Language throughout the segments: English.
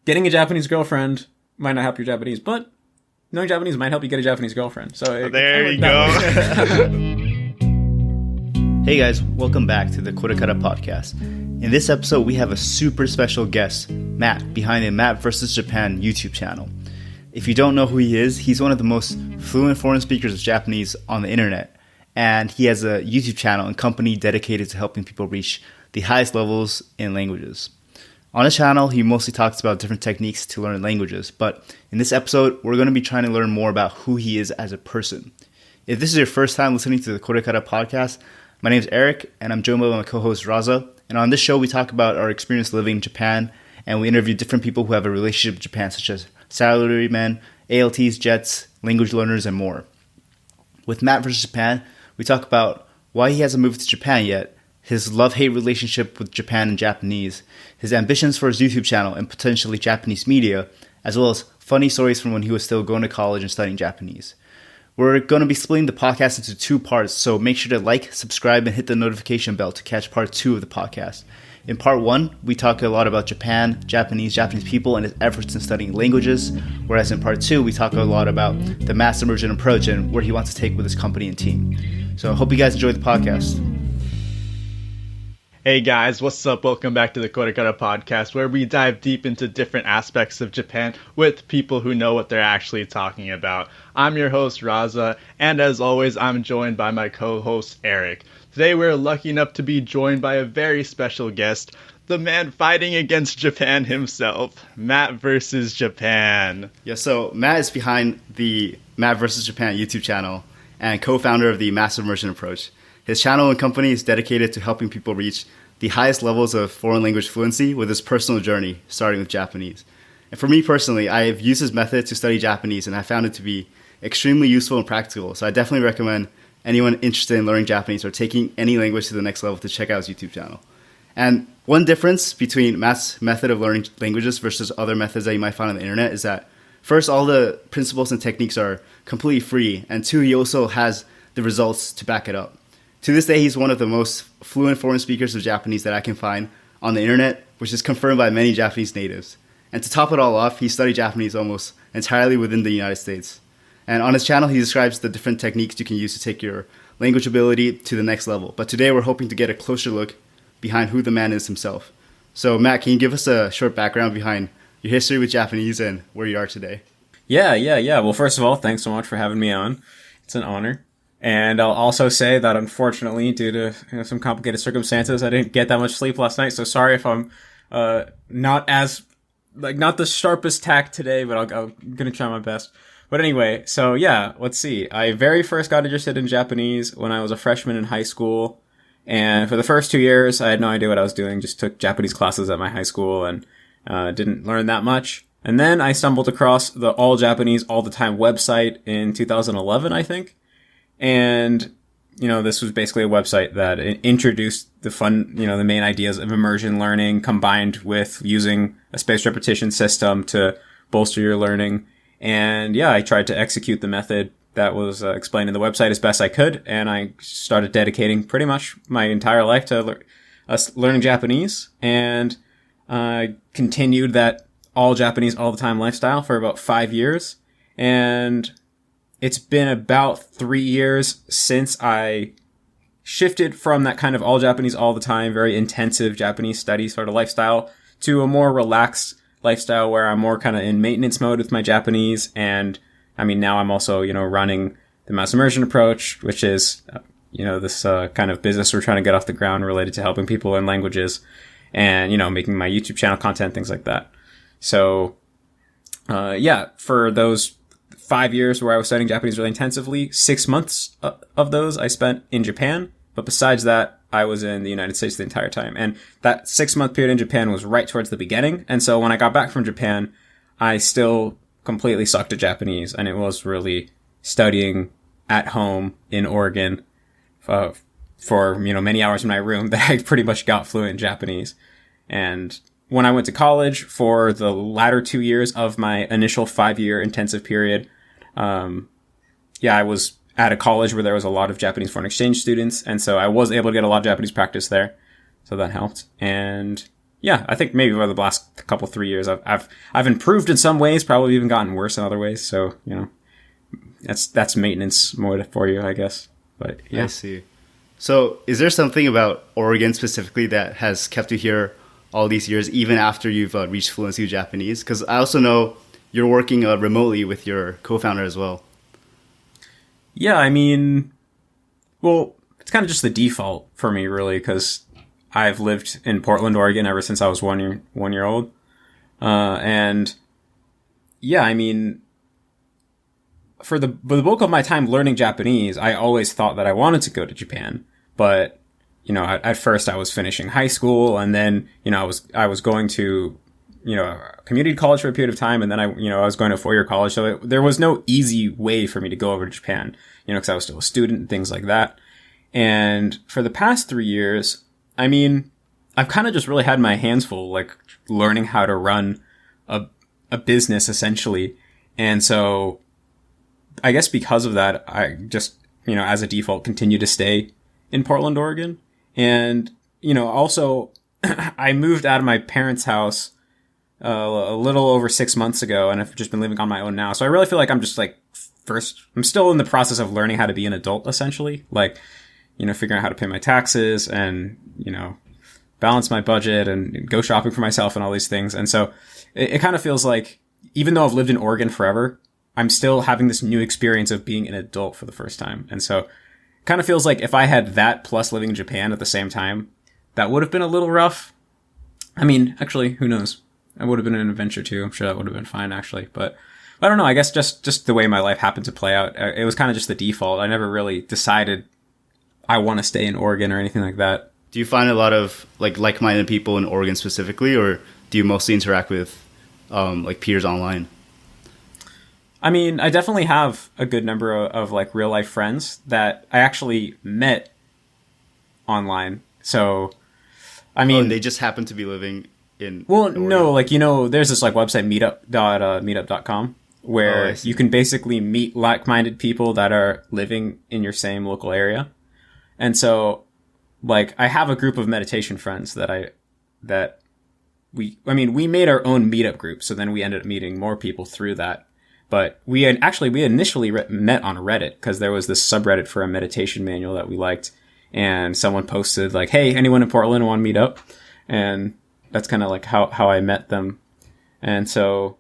getting a Japanese girlfriend might not help your Japanese, but knowing Japanese might help you get a Japanese girlfriend. So there you go. Hey guys, welcome back to the KoreKara Podcast. In this episode, we have a super special guest, Matt, behind the MattvsJapan YouTube channel. If you don't know who he is, he's one of the most fluent foreign speakers of Japanese on the internet. And he has a YouTube channel and company dedicated to helping people reach the highest levels in languages. On his channel, he mostly talks about different techniques to learn languages. But in this episode, we're going to be trying to learn more about who he is as a person. If this is your first time listening to the KoreKara Podcast, my name is Eric, and I'm joined by my co-host Raza. And on this show, we talk about our experience living in Japan, and we interview different people who have a relationship with Japan, such as salarymen, ALTs, Jets, language learners, and more. With MattvsJapan, we talk about why he hasn't moved to Japan yet, his love-hate relationship with Japan and Japanese, his ambitions for his YouTube channel and potentially Japanese media, as well as funny stories from when he was still going to college and studying Japanese. We're going to be splitting the podcast into two parts, so make sure to like, subscribe, and hit the notification bell to catch part 2 of the podcast. In part 1, we talk a lot about Japan, Japanese people, and his efforts in studying languages, whereas in part 2, we talk a lot about the Mass Immersion Approach and where he wants to take with his company and team. So I hope you guys enjoy the podcast. Hey guys, what's up? Welcome back to the KoreKara Podcast, where we dive deep into different aspects of Japan with people who know what they're actually talking about. I'm your host, Raza, and as always, I'm joined by my co-host, Eric. Today, we're lucky enough to be joined by a very special guest, the man fighting against Japan himself, MattvsJapan. Yeah, so Matt is behind the MattvsJapan YouTube channel and co-founder of the Mass Immersion Approach. His channel and company is dedicated to helping people reach the highest levels of foreign language fluency with his personal journey, starting with Japanese. And for me personally, I have used his method to study Japanese, and I found it to be extremely useful and practical. So I definitely recommend anyone interested in learning Japanese or taking any language to the next level to check out his YouTube channel. And one difference between Matt's method of learning languages versus other methods that you might find on the internet is that, first, all the principles and techniques are completely free, and two, he also has the results to back it up. To this day, he's one of the most fluent foreign speakers of Japanese that I can find on the internet, which is confirmed by many Japanese natives. And to top it all off, he studied Japanese almost entirely within the United States. And on his channel, he describes the different techniques you can use to take your language ability to the next level. But today, we're hoping to get a closer look behind who the man is himself. So, Matt, can you give us a short background behind your history with Japanese and where you are today? Yeah. Well, first of all, thanks so much for having me on. It's an honor. And I'll also say that unfortunately, due to some complicated circumstances, I didn't get that much sleep last night. So sorry if I'm not the sharpest tack today, but I'm gonna try my best. But anyway, so yeah, let's see. I very first got interested in Japanese when I was a freshman in high school. And for the first 2 years, I had no idea what I was doing. Just took Japanese classes at my high school and didn't learn that much. And then I stumbled across the All Japanese All the Time website in 2011, I think. And, this was basically a website that introduced the main ideas of immersion learning combined with using a spaced repetition system to bolster your learning. And yeah, I tried to execute the method that was explained in the website as best I could. And I started dedicating pretty much my entire life to learning Japanese, and continued that all Japanese all the time lifestyle for about 5 years. And it's been about 3 years since I shifted from that kind of all Japanese all the time, very intensive Japanese study sort of lifestyle to a more relaxed lifestyle where I'm more kind of in maintenance mode with my Japanese. And I mean, now I'm also, running the Mass Immersion Approach, which is, this kind of business we're trying to get off the ground related to helping people learn languages and, making my YouTube channel content, things like that. So, for those 5 years where I was studying Japanese really intensively, 6 months of those I spent in Japan. But besides that, I was in the United States the entire time. And that 6-month period in Japan was right towards the beginning. And so when I got back from Japan, I still completely sucked at Japanese. And it was really studying at home in Oregon for many hours in my room that I pretty much got fluent in Japanese. And when I went to college for the latter 2 years of my initial 5-year intensive period, I was at a college where there was a lot of Japanese foreign exchange students. And so I was able to get a lot of Japanese practice there. So that helped. And yeah, I think maybe over the last couple 3 years, I've improved in some ways, probably even gotten worse in other ways. So, you know, that's maintenance mode for you, I guess. But yeah. I see. So is there something about Oregon specifically that has kept you here all these years, even after you've reached fluency with Japanese? Because I also know you're working remotely with your co-founder as well. Yeah, I mean, well, it's kind of just the default for me, really, because I've lived in Portland, Oregon ever since I was 1 year old. And yeah, I mean, for the bulk of my time learning Japanese, I always thought that I wanted to go to Japan. But, you know, at first I was finishing high school, and then, you know, I was going to, you know, a community college for a period of time, and then I was going to a 4-year college. So there was no easy way for me to go over to Japan, you know, because I was still a student and things like that. And for the past 3 years, I mean, I've kind of just really had my hands full, like learning how to run a business essentially. And so I guess because of that, I just, you know, as a default, continue to stay in Portland, Oregon. And, you know, also I moved out of my parents' house a little over 6 months ago, and I've just been living on my own now. So I really feel like I'm just like I'm still in the process of learning how to be an adult, essentially. Like, you know, figuring out how to pay my taxes and, you know, balance my budget and go shopping for myself and all these things. And so it kind of feels like, even though I've lived in Oregon forever, I'm still having this new experience of being an adult for the first time. And so it kind of feels like if I had that plus living in Japan at the same time, that would have been a little rough. I mean, actually, who knows? It would have been an adventure too. I'm sure that would have been fine, actually. But I don't know. I guess just the way my life happened to play out, it was kind of just the default. I never really decided I want to stay in Oregon or anything like that. Do you find a lot of like-minded people in Oregon specifically, or do you mostly interact with like peers online? I mean, I definitely have a good number of like real life friends that I actually met online. So, I mean, and they just happen to be living in. Well, Oregon. no, like, you know, there's this like website meetup.com where you can basically meet like-minded people that are living in your same local area. And so, like, I have a group of meditation friends that we made our own meetup group. So then we ended up meeting more people through that. But we initially met on Reddit because there was this subreddit for a meditation manual that we liked. And someone posted like, hey, anyone in Portland want to meet up? And that's kind of like how I met them. And so,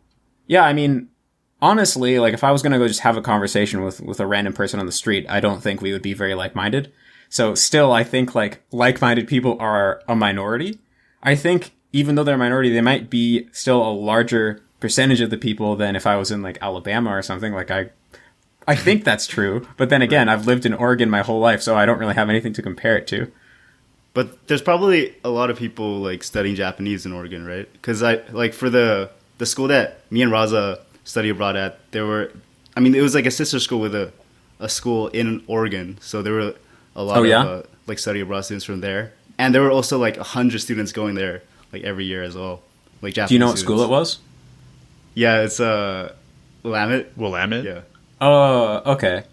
yeah, I mean, honestly, like if I was going to go just have a conversation with a random person on the street, I don't think we would be very like-minded. So still, I think like-minded people are a minority. I think even though they're a minority, they might be still a larger percentage of the people than if I was in like Alabama or something. Like I think that's true. But then again, I've lived in Oregon my whole life, so I don't really have anything to compare it to. But there's probably a lot of people like studying Japanese in Oregon, right? Because I like for the school that me and Raza study abroad at, it was like a sister school with a school in Oregon. So there were a lot of like study abroad students from there, and there were also like 100 students going there like every year as well. Like Japanese. Do you know what students. school it was? Yeah, it's Willamette. Willamette? Yeah. Oh, okay.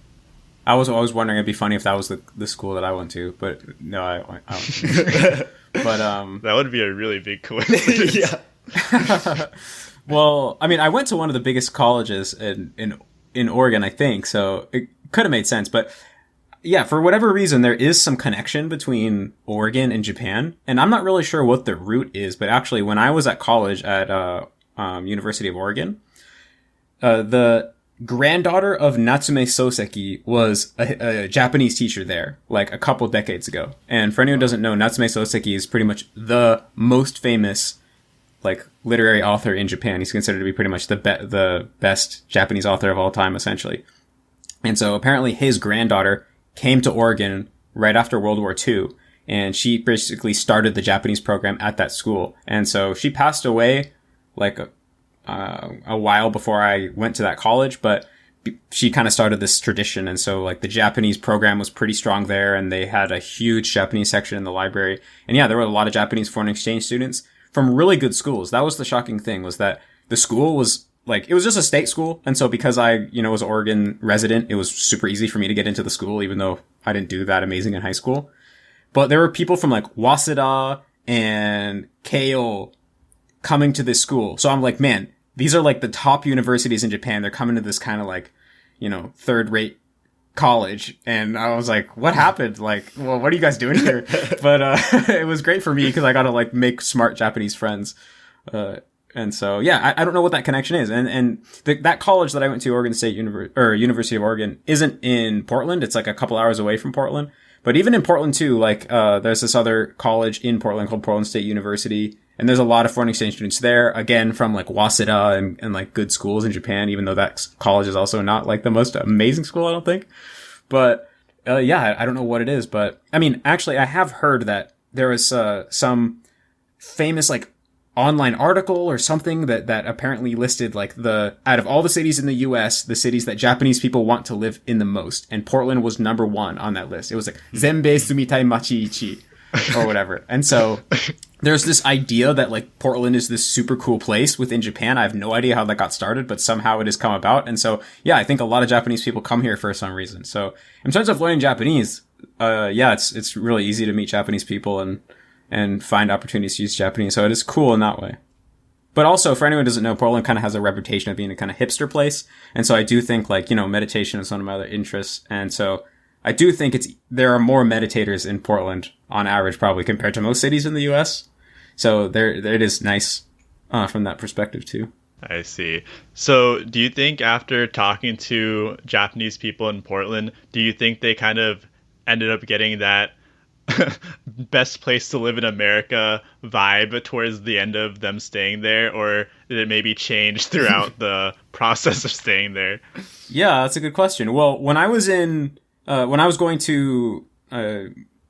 I was always wondering it'd be funny if that was the school that I went to, but no, I don't. But that would be a really big coincidence. Yeah. Well, I mean, I went to one of the biggest colleges in Oregon, I think, so it could have made sense. But yeah, for whatever reason, there is some connection between Oregon and Japan, and I'm not really sure what the root is. But actually, when I was at college at University of Oregon, the granddaughter of Natsume Soseki was a Japanese teacher there, like a couple decades ago. And for anyone who doesn't know, Natsume Soseki is pretty much the most famous like literary author in Japan. He's considered to be pretty much the best Japanese author of all time, essentially. And so apparently his granddaughter came to Oregon right after World War II, and she basically started the Japanese program at that school. And so she passed away like a while before I went to that college, but she kind of started this tradition. And so like the Japanese program was pretty strong there, and they had a huge Japanese section in the library. And yeah, there were a lot of Japanese foreign exchange students from really good schools. That was the shocking thing, was that the school was like, it was just a state school. And so because I, was an Oregon resident, it was super easy for me to get into the school, even though I didn't do that amazing in high school. But there were people from like Waseda and Keio coming to this school. So I'm like, man, these are like the top universities in Japan. They're coming to this kind of like, third rate college. And I was like, what happened? Like, well, what are you guys doing here? But, it was great for me because I got to like make smart Japanese friends. And so, yeah, I don't know what that connection is. And that college that I went to, Oregon State University of Oregon, isn't in Portland. It's like a couple hours away from Portland. But even in Portland too, like, there's this other college in Portland called Portland State University. And there's a lot of foreign exchange students there, again, from like Waseda and like good schools in Japan, even though that college is also not like the most amazing school, I don't think. But, yeah, I don't know what it is. But I mean, actually, I have heard that there was, some famous like online article or something that apparently listed like out of all the cities in the US, the cities that Japanese people want to live in the most. And Portland was number 1 on that list. It was like, Zenbei sumitai machi ichi, or whatever. And so there's this idea that like Portland is this super cool place within Japan. I have no idea how that got started, but somehow it has come about. And so, yeah, I think a lot of Japanese people come here for some reason. So in terms of learning Japanese, yeah, it's really easy to meet Japanese people and find opportunities to use Japanese. So it is cool in that way. But also, for anyone who doesn't know, Portland kind of has a reputation of being a kind of hipster place. And so I do think like, meditation is one of my other interests. And so I do think there are more meditators in Portland on average, probably compared to most cities in the US. So it is nice, from that perspective too. I see. So do you think after talking to Japanese people in Portland, do you think they kind of ended up getting that best place to live in America vibe towards the end of them staying there, or did it maybe change throughout the process of staying there? Yeah, that's a good question. Well, when I was going to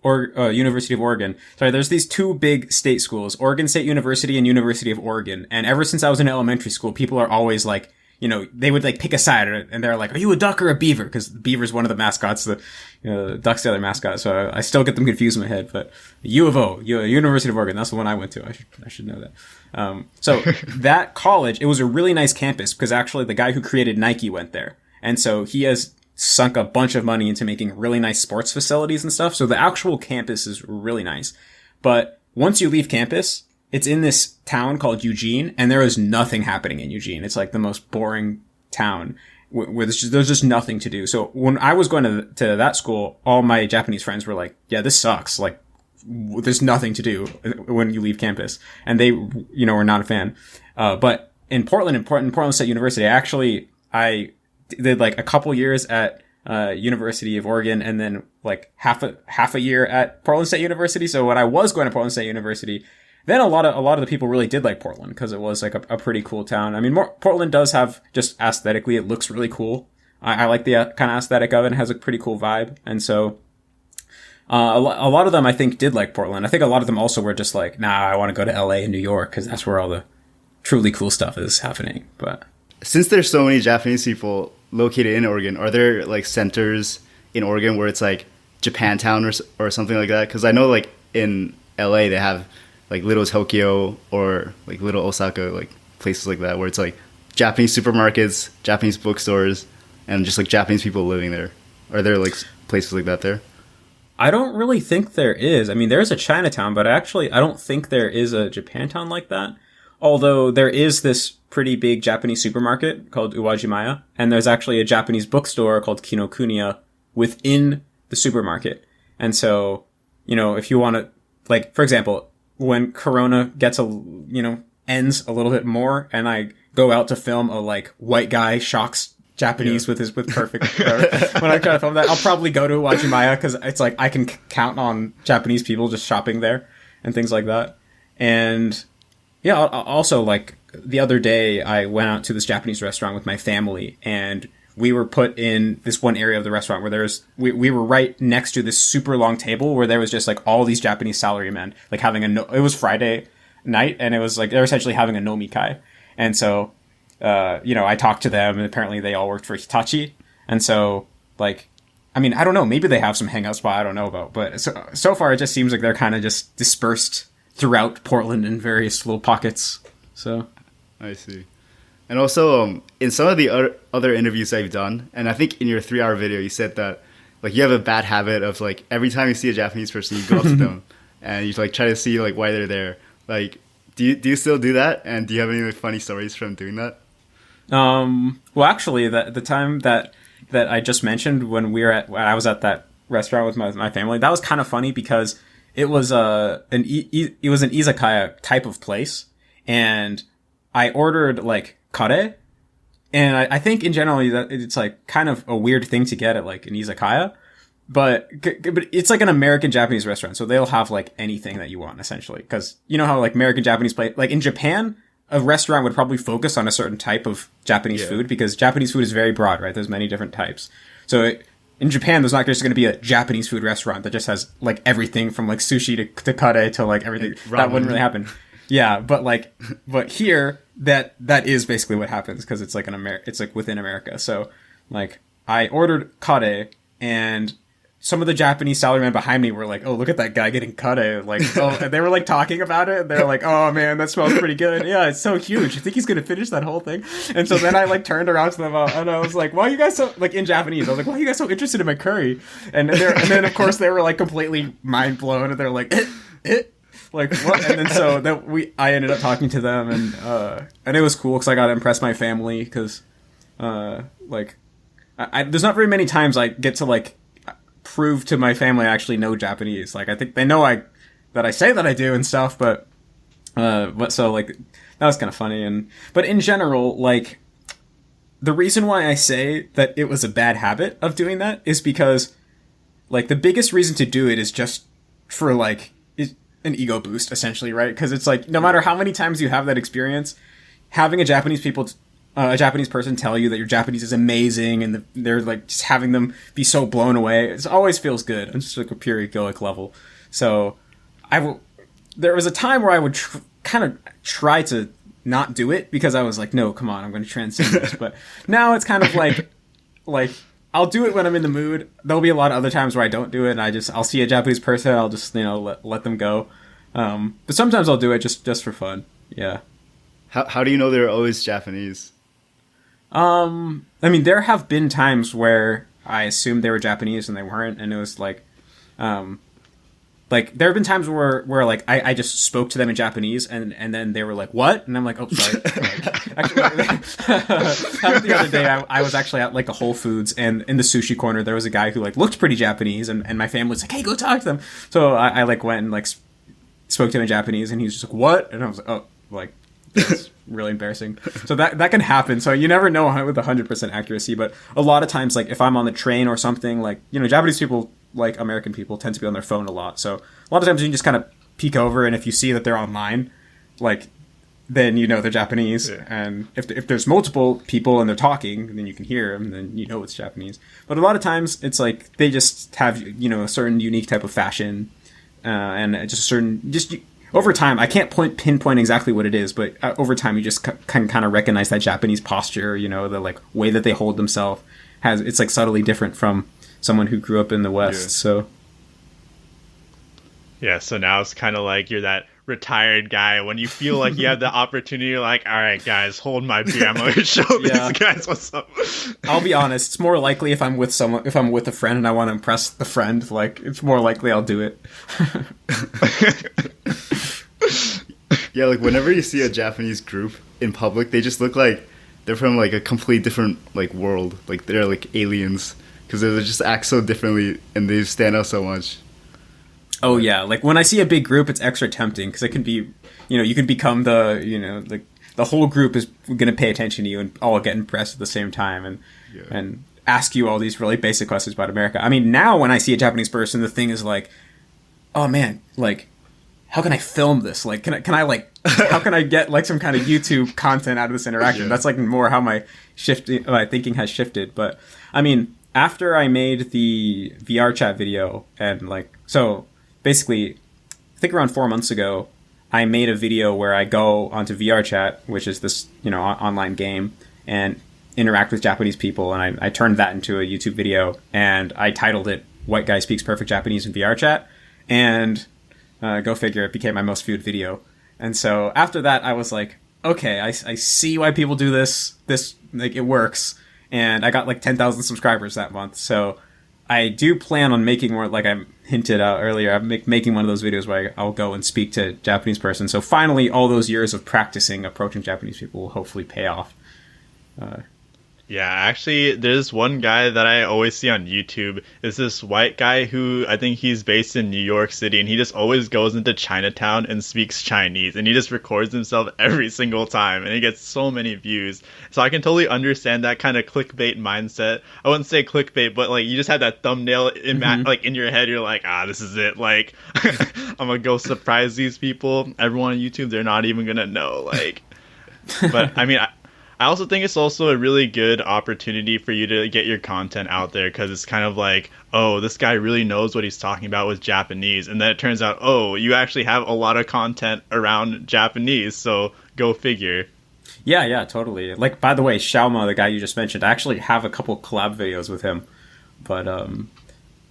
University of Oregon, there's these two big state schools, Oregon State University and University of Oregon. And ever since I was in elementary school, people are always like, they would like pick a side and they're like, are you a duck or a beaver? Because the beaver's one of the mascots, the duck's the other mascot. So I still get them confused in my head, but U of O, University of Oregon, that's the one I went to. I should know that. So that college, it was a really nice campus because actually the guy who created Nike went there. And so he has sunk a bunch of money into making really nice sports facilities and stuff. So the actual campus is really nice. But once you leave campus, it's in this town called Eugene, and there is nothing happening in Eugene. It's like the most boring town where there's just nothing to do. So when I was going to that school, all my Japanese friends were like, yeah, this sucks. Like, there's nothing to do when you leave campus. And they, were not a fan. But in Portland State University, I did like a couple years at University of Oregon, and then like half a year at Portland State University. So when I was going to Portland State University, then a lot of the people really did like Portland because it was like a pretty cool town. I mean, Portland does have, just aesthetically, it looks really cool. I like the kind of aesthetic of it. It has a pretty cool vibe. And so a lot of them I think did like Portland. I think a lot of them also were just like, nah, I want to go to LA and New York because that's where all the truly cool stuff is happening. But since there's so many Japanese people located in Oregon, are there like centers in Oregon where it's like Japantown or something like that? Because I know like in LA they have like Little Tokyo or like Little Osaka, like places like that where it's like Japanese supermarkets, Japanese bookstores, and just like Japanese people living there. Are there like places like that there? I don't really think there is. I mean, there is a Chinatown, but I don't think there is a Japantown like that. Although there is this pretty big Japanese supermarket called Uwajimaya, and there's actually a Japanese bookstore called Kinokuniya within the supermarket. And so, if you want to, like, for example, when Corona ends a little bit more and I go out to film a like white guy shocks Japanese with perfect, when I try to film that, I'll probably go to Uwajimaya because it's like I can count on Japanese people just shopping there and things like that. And yeah, also like the other day I went out to this Japanese restaurant with my family, and we were put in this one area of the restaurant where we were right next to this super long table where there was just like all these Japanese salarymen, like having it was Friday night, and it was like, they're essentially having a nomikai. And so, I talked to them, and apparently they all worked for Hitachi. And so like, I mean, I don't know, maybe they have some hangout spot I don't know about, but so far it just seems like they're kind of just dispersed throughout Portland in various little pockets. So I see. And also, in some of the other interviews I've done, and I think in your 3-hour video, you said that like you have a bad habit of like every time you see a Japanese person, you go up to them and you like try to see like why they're there. Like, do you still do that? And do you have any like, funny stories from doing that? Well, actually, the time that I just mentioned when I was at that restaurant with my family, that was kind of funny because it was an izakaya type of place, and I ordered like kare, and I think in general that it's like kind of a weird thing to get at like an izakaya, but it's like an American Japanese restaurant, so they'll have like anything that you want essentially, because you know how like American Japanese play, like in Japan, a restaurant would probably focus on a certain type of Japanese food because Japanese food is very broad, right? There's many different types. So in Japan, there's not just going to be a Japanese food restaurant that just has like everything from like sushi to kare to like everything. That wouldn't really happen. Yeah, but here that is basically what happens because it's like it's like within America. So like I ordered kare, and some of the Japanese salarymen behind me were like, "Oh, look at that guy getting kare!" Like, oh, and they were like talking about it. And they're like, "Oh man, that smells pretty good. Yeah, it's so huge. You think he's gonna finish that whole thing?" And so then I like turned around to them and I was like, "Why are you guys so like in Japanese?" I was like, "Why are you guys so interested in my curry?" And then of course they were like completely mind blown, and they're like, like what? And then so that I ended up talking to them, and it was cool because I got to impress my family because like there's not very many times I get to like prove to my family I actually know Japanese. Like I think they know that I say that I do and stuff, but so like that was kind of funny. But in general, like the reason why I say that it was a bad habit of doing that is because like the biggest reason to do it is just for like an ego boost essentially, right? Because it's like no matter how many times you have that experience, having a Japanese person tell you that your Japanese is amazing and they're like just having them be so blown away, it always feels good on just like a pure egoic level. So there was a time where I would kind of try to not do it because I was like, no, come on, I'm going to transcend this. But now it's kind of like I'll do it when I'm in the mood. There'll be a lot of other times where I don't do it and I'll see a Japanese person, I'll just, let them go. But sometimes I'll do it just for fun. Yeah. How do you know they're always Japanese? I mean, there have been times where I assumed they were Japanese and they weren't, and it was like there have been times where like I just spoke to them in Japanese and then they were like, "What?" And I'm like, "Oh, sorry." Actually, the other day I was actually at like a Whole Foods, and in the sushi corner there was a guy who like looked pretty Japanese, and my family was like, "Hey, go talk to them." So I like went and like spoke to him in Japanese, and he was just like, "What?" And I was like, "Oh, like." That's really embarrassing. So that can happen. So you never know with 100% accuracy, but a lot of times, like if I'm on the train or something, like, Japanese people, like American people, tend to be on their phone a lot. So a lot of times you can just kind of peek over, and if you see that they're online, like, then they're Japanese. Yeah. And if there's multiple people and they're talking, then you can hear them, then it's Japanese. But a lot of times it's like they just have, a certain unique type of fashion, and just a certain over time, I can't pinpoint exactly what it is, but over time you just can kind of recognize that Japanese posture, the like way that they hold themselves it's like subtly different from someone who grew up in the West. Yeah. So yeah, so now it's kind of like you're that retired guy when you feel like you have the opportunity, you're like, all right, guys, hold my beer. I'm going to show these guys what's up. I'll be honest, it's more likely if I'm with a friend and I want to impress the friend, like it's more likely I'll do it. Yeah, like whenever you see a Japanese group in public, they just look like they're from like a complete different like world. Like they're like aliens because they just act so differently and they stand out so much. Oh yeah, like when I see a big group, it's extra tempting because it can be, you can become the whole group is going to pay attention to you and all get impressed at the same time and ask you all these really basic questions about America. I mean, now when I see a Japanese person, the thing is like, oh man, like, how can I film this? Like, can I like, how can I get like some kind of YouTube content out of this interaction? Yeah. That's like more how my thinking has shifted. But I mean, after I made the VR chat video and like, so basically, I think around 4 months ago, I made a video where I go onto VR chat, which is this, online game, and interact with Japanese people. And I turned that into a YouTube video, and I titled it "White Guy Speaks Perfect Japanese in VR Chat." And go figure, it became my most viewed video. And so after that, I was like, okay, I see why people do this. This, like, it works. And I got like 10,000 subscribers that month. So I do plan on making more, like I hinted out earlier, I'm making one of those videos where I'll go and speak to a Japanese person. So finally, all those years of practicing approaching Japanese people will hopefully pay off. Yeah, actually, there's one guy that I always see on YouTube. It's this white guy who I think he's based in New York City, and he just always goes into Chinatown and speaks Chinese, and he just records himself every single time, and he gets so many views. So I can totally understand that kind of clickbait mindset. I wouldn't say clickbait, but like you just have that thumbnail in like in your head. You're like, this is it. Like, I'm gonna go surprise these people. Everyone on YouTube, they're not even gonna know. Like, but I mean. I also think it's also a really good opportunity for you to get your content out there, because it's kind of like, oh, this guy really knows what he's talking about with Japanese. And then it turns out, oh, you actually have a lot of content around Japanese. So go figure. Yeah, totally. Like, by the way, Xiaoma, the guy you just mentioned, I actually have a couple collab videos with him. But,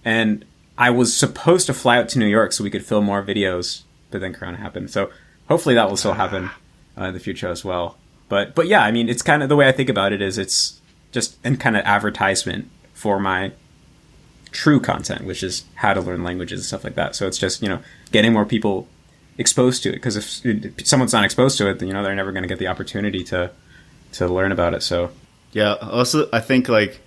and I was supposed to fly out to New York so we could film more videos, but then Corona happened. So hopefully that will still happen in the future as well. But yeah, I mean, it's kind of the way I think about it is it's just a kind of advertisement for my true content, which is how to learn languages and stuff like that. So it's just, getting more people exposed to it. Because if someone's not exposed to it, then, they're never going to get the opportunity to learn about it. So yeah, also, I think, like,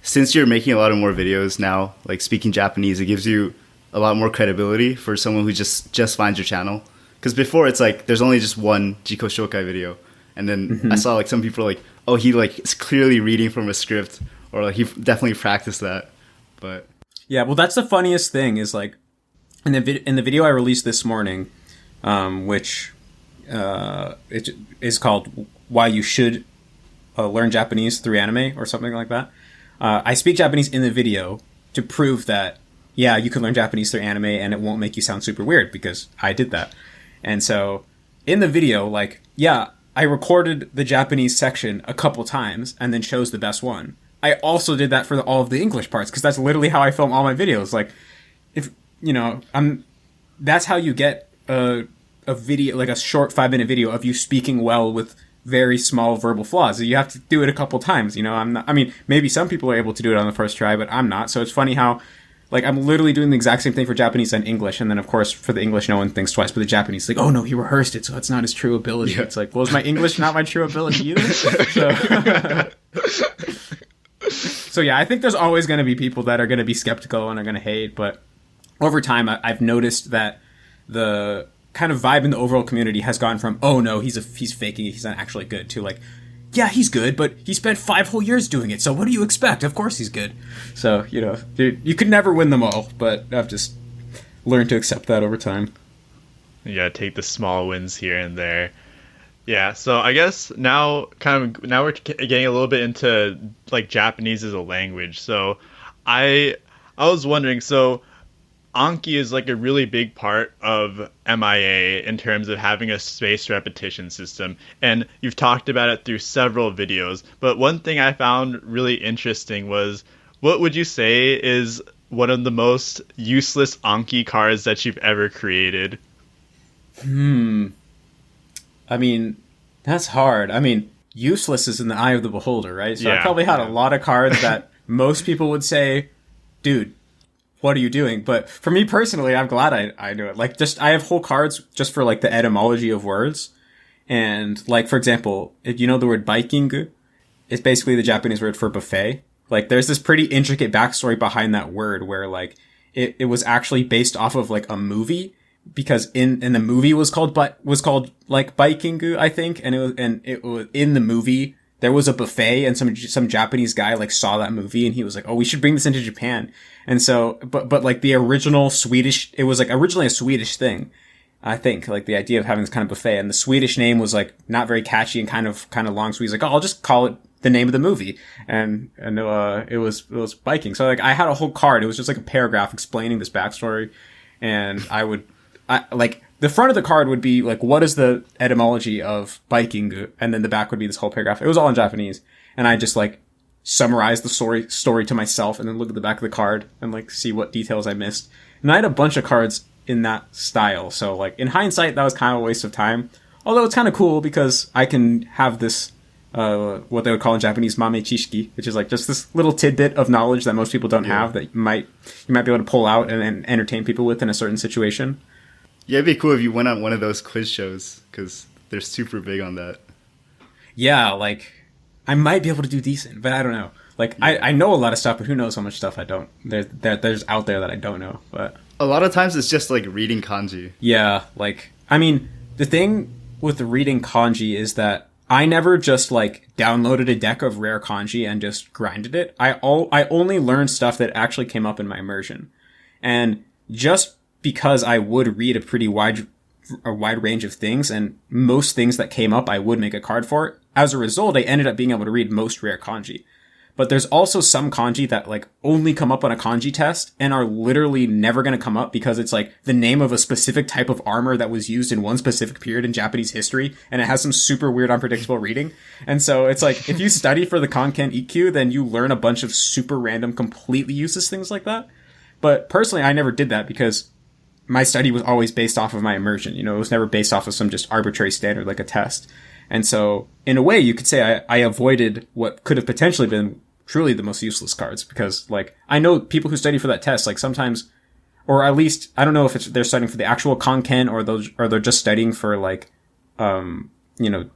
since you're making a lot of more videos now, like speaking Japanese, it gives you a lot more credibility for someone who just finds your channel. Because before, it's like there's only just one Jiko Shokai video. And then I saw like some people like, oh, he like is clearly reading from a script, or like he definitely practiced that. But yeah, well, that's the funniest thing is like in the video I released this morning, which it is called "Why You Should Learn Japanese Through Anime" or something like that. I speak Japanese in the video to prove that you can learn Japanese through anime and it won't make you sound super weird, because I did that. And so in the video, like, I recorded the Japanese section a couple times and then chose the best one. I also did that for all of the English parts, because that's literally how I film all my videos. Like, if that's how you get a video, like a short 5-minute video of you speaking well with very small verbal flaws. You have to do it a couple times. Maybe some people are able to do it on the first try, but I'm not. So it's funny how, like, I'm literally doing the exact same thing for Japanese and English, and then, of course, for the English, no one thinks twice, but the Japanese, like, oh, no, he rehearsed it, so it's not his true ability. Yeah. It's like, well, is my English not my true ability either? So I think there's always going to be people that are going to be skeptical and are going to hate, but over time, I've noticed that the kind of vibe in the overall community has gone from, oh, no, he's faking it, he's not actually good, to, like, yeah, he's good, but he spent 5 whole years doing it, so what do you expect? Of course he's good. So, you could never win them all, but I've just learned to accept that over time. Yeah, take the small wins here and there. Yeah, so I guess now we're getting a little bit into, like, Japanese as a language. So I was wondering, so Anki is like a really big part of MIA in terms of having a spaced repetition system, and you've talked about it through several videos, but one thing I found really interesting was, what would you say is one of the most useless Anki cards that you've ever created? I mean, that's hard. I mean, useless is in the eye of the beholder, right? So I probably had a lot of cards that most people would say, dude, what are you doing? But for me personally, I'm glad I knew it. Like, I have whole cards just for, like, the etymology of words. And, like, for example, if you know the word baikingu, it's basically the Japanese word for buffet. Like, there's this pretty intricate backstory behind that word where, like, it was actually based off of, like, a movie, because in the movie was called like baikingu, I think. And it was in the movie, there was a buffet, and some Japanese guy, like, saw that movie, and he was like, oh, we should bring this into Japan. And so, but like the original Swedish, it was like originally a Swedish thing, I think, like the idea of having this kind of buffet, and the Swedish name was like not very catchy and kind of long. So he's like, oh, I'll just call it the name of the movie. And it was biking. So like I had a whole card. It was just like a paragraph explaining this backstory. And like the front of the card would be like, what is the etymology of biking? And then the back would be this whole paragraph. It was all in Japanese. And I just like summarize the story to myself and then look at the back of the card and like see what details I missed. And I had a bunch of cards in that style. So like in hindsight, that was kind of a waste of time. Although it's kind of cool because I can have this what they would call in Japanese mame chishiki, which is like just this little tidbit of knowledge that most people don't have that you might be able to pull out and entertain people with in a certain situation. Yeah, it'd be cool if you went on one of those quiz shows, because they're super big on that. Yeah, like, I might be able to do decent, but I don't know. Like, yeah. I know a lot of stuff, but who knows how much stuff I don't. There's out there that I don't know, but... A lot of times it's just, like, reading kanji. Yeah, like, I mean, the thing with reading kanji is that I never just, like, downloaded a deck of rare kanji and just grinded it. I only learned stuff that actually came up in my immersion. And just because I would read a wide range of things, and most things that came up I would make a card for, as a result, I ended up being able to read most rare kanji. But there's also some kanji that like only come up on a kanji test and are literally never going to come up because it's like the name of a specific type of armor that was used in one specific period in Japanese history, and it has some super weird, unpredictable reading. And so it's like, if you study for the Kanken Ikkyu, then you learn a bunch of super random, completely useless things like that. But personally, I never did that because my study was always based off of my immersion. You know, it was never based off of some just arbitrary standard like a test. And so, in a way, you could say I avoided what could have potentially been truly the most useless cards, because like I know people who study for that test, like sometimes, or at least I don't know if they're studying for the actual Kanken or they're just studying for like you know,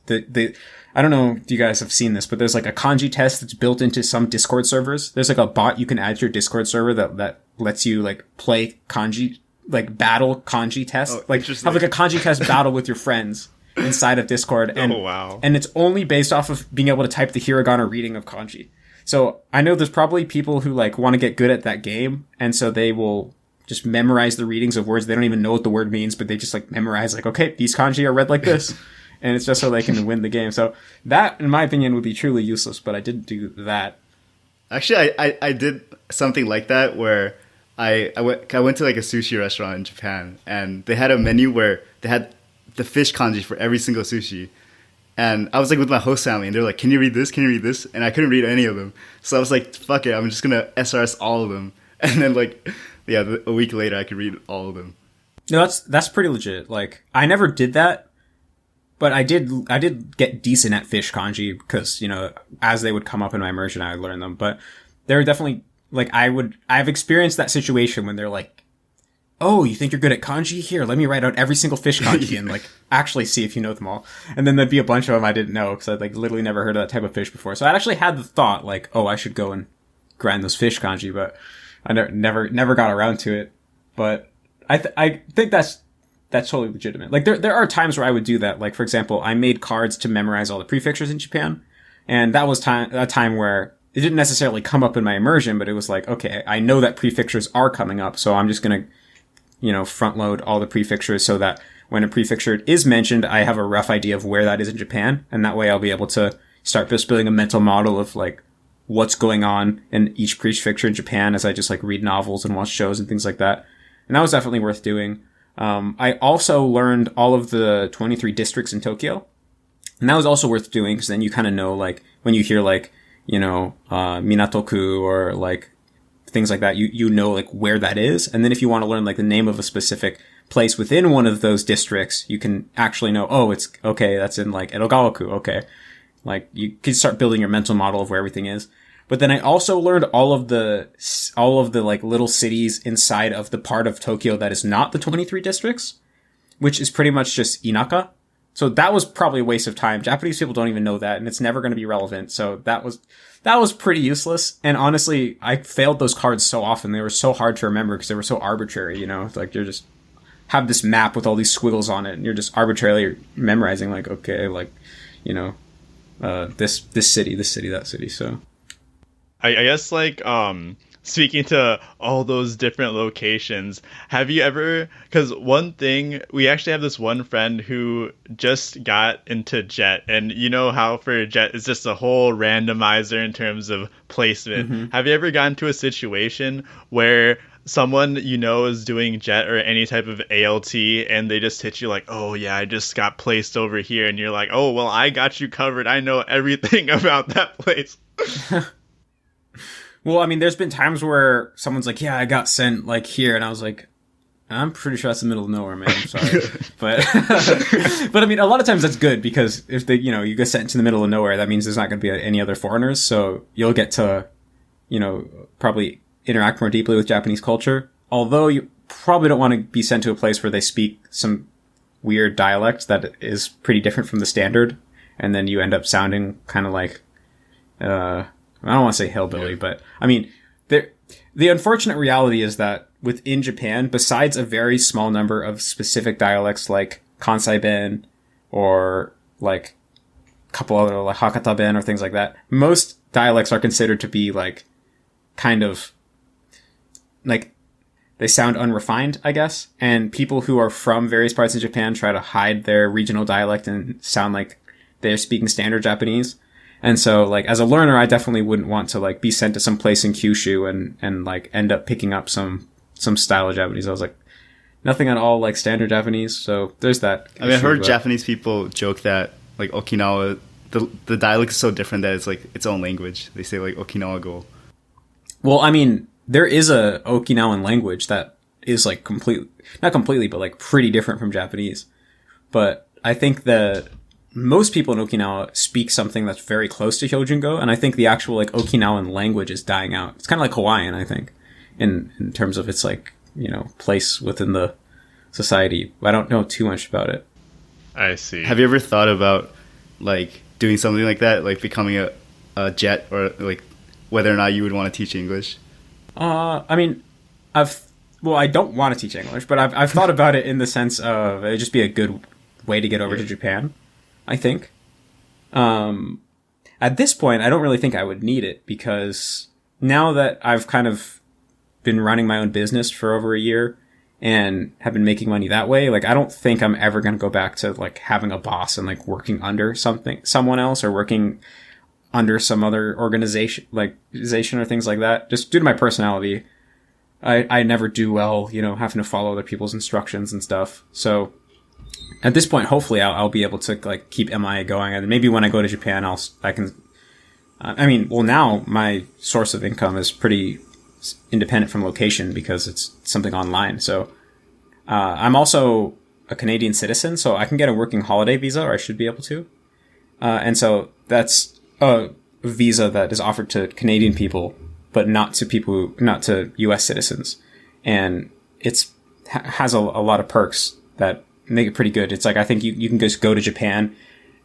the I don't know if you guys have seen this, but there's like a kanji test that's built into some Discord servers. There's like a bot you can add to your Discord server that lets you like play kanji, like battle kanji test, like have like a kanji test battle with your friends inside of Discord. And, wow. And it's only based off of being able to type the hiragana reading of kanji. So I know there's probably people who like want to get good at that game, and so they will just memorize the readings of words. They don't even know what the word means, but they just like memorize like, okay, these kanji are read like this. And it's just so they can win the game. So that, in my opinion, would be truly useless, but I didn't do that. Actually, I did something like that where I went to like a sushi restaurant in Japan, and they had a menu where they had the fish kanji for every single sushi. And I was like with my host family, and they're like, can you read this? Can you read this? And I couldn't read any of them. So I was like, fuck it, I'm just going to SRS all of them. And then like, yeah, a week later I could read all of them. No, that's pretty legit. Like, I never did that, but I did get decent at fish kanji because, you know, as they would come up in my immersion, I would learn them. But they're definitely, like, I've experienced that situation when they're like, oh, you think you're good at kanji? Here, let me write out every single fish kanji and like actually see if you know them all. And then there'd be a bunch of them I didn't know because I'd like literally never heard of that type of fish before. So I actually had the thought like, oh, I should go and grind those fish kanji, but I never got around to it. But I think that's totally legitimate. Like there are times where I would do that. Like for example, I made cards to memorize all the prefixes in Japan, and that was a time where it didn't necessarily come up in my immersion, but it was like, okay, I know that prefixes are coming up, so I'm just gonna, you know, front load all the prefixes so that when a prefixure is mentioned, I have a rough idea of where that is in Japan. And that way I'll be able to start just building a mental model of like what's going on in each prefixure in Japan as I just like read novels and watch shows and things like that. And that was definitely worth doing. I also learned all of the 23 districts in Tokyo. And that was also worth doing because then you kind of know, like, when you hear like, you know, Minatoku or like things like that, you know like where that is. And then if you want to learn like the name of a specific place within one of those districts, you can actually know, oh, it's okay, that's in like Edogawaku. Okay. Like you can start building your mental model of where everything is. But then I also learned all of the like little cities inside of the part of Tokyo that is not the 23 districts, which is pretty much just Inaka. So that was probably a waste of time. Japanese people don't even know that, and it's never going to be relevant. So that was pretty useless. And honestly, I failed those cards so often. They were so hard to remember because they were so arbitrary, you know? Like you're just have this map with all these squiggles on it, and you're just arbitrarily memorizing like, okay, like, you know, this city, that city. So I guess like speaking to all those different locations, have you ever, because one thing, we actually have this one friend who just got into Jet, and you know how for Jet it's just a whole randomizer in terms of placement. Mm-hmm. Have you ever gotten to a situation where someone you know is doing Jet or any type of ALT and they just hit you like, oh yeah, I just got placed over here, and you're like, oh well, I got you covered, I know everything about that place? Well, I mean, there's been times where someone's like, yeah, I got sent like here, and I was like, I'm pretty sure that's the middle of nowhere, man. I'm sorry. But but I mean, a lot of times that's good because if you get sent to the middle of nowhere, that means there's not going to be any other foreigners. So you'll get to, probably interact more deeply with Japanese culture. Although you probably don't want to be sent to a place where they speak some weird dialect that is pretty different from the standard. And then you end up sounding kind of like, I don't want to say hillbilly, but I mean, the unfortunate reality is that within Japan, besides a very small number of specific dialects like Kansai-ben or like a couple other like Hakata-ben or things like that, most dialects are considered to be like kind of like they sound unrefined, I guess. And people who are from various parts of Japan try to hide their regional dialect and sound like they're speaking standard Japanese. And so, like, as a learner, I definitely wouldn't want to, like, be sent to some place in Kyushu and like, end up picking up some style of Japanese. I was like, nothing at all like standard Japanese. So there's that. I mean, I heard Japanese people joke that, like, Okinawa, the dialect is so different that it's, like, its own language. They say, like, Okinawa-go. Well, I mean, there is a Okinawan language that is, like, not completely, but, like, pretty different from Japanese. But I think that most people in Okinawa speak something that's very close to Hyojin-go, and I think the actual, like, Okinawan language is dying out. It's kind of like Hawaiian, I think, in terms of its, like, place within the society. I don't know too much about it. I see. Have you ever thought about, like, doing something like that, like becoming a jet, or, like, whether or not you would want to teach English? I mean, I don't want to teach English, but I've thought about it in the sense of it'd just be a good way to get over to Japan, I think. At this point, I don't really think I would need it because now that I've kind of been running my own business for over a year and have been making money that way, like, I don't think I'm ever going to go back to, like, having a boss and, like, working under someone else or working under some other organization or things like that. Just due to my personality, I never do well, having to follow other people's instructions and stuff. So at this point, hopefully I'll be able to, like, keep MIA going. And maybe when I go to Japan, now my source of income is pretty independent from location because it's something online. So, I'm also a Canadian citizen, so I can get a working holiday visa, or I should be able to. And so that's a visa that is offered to Canadian people, but not to US citizens. And has a lot of perks that make it pretty good. It's like, I think you can just go to Japan,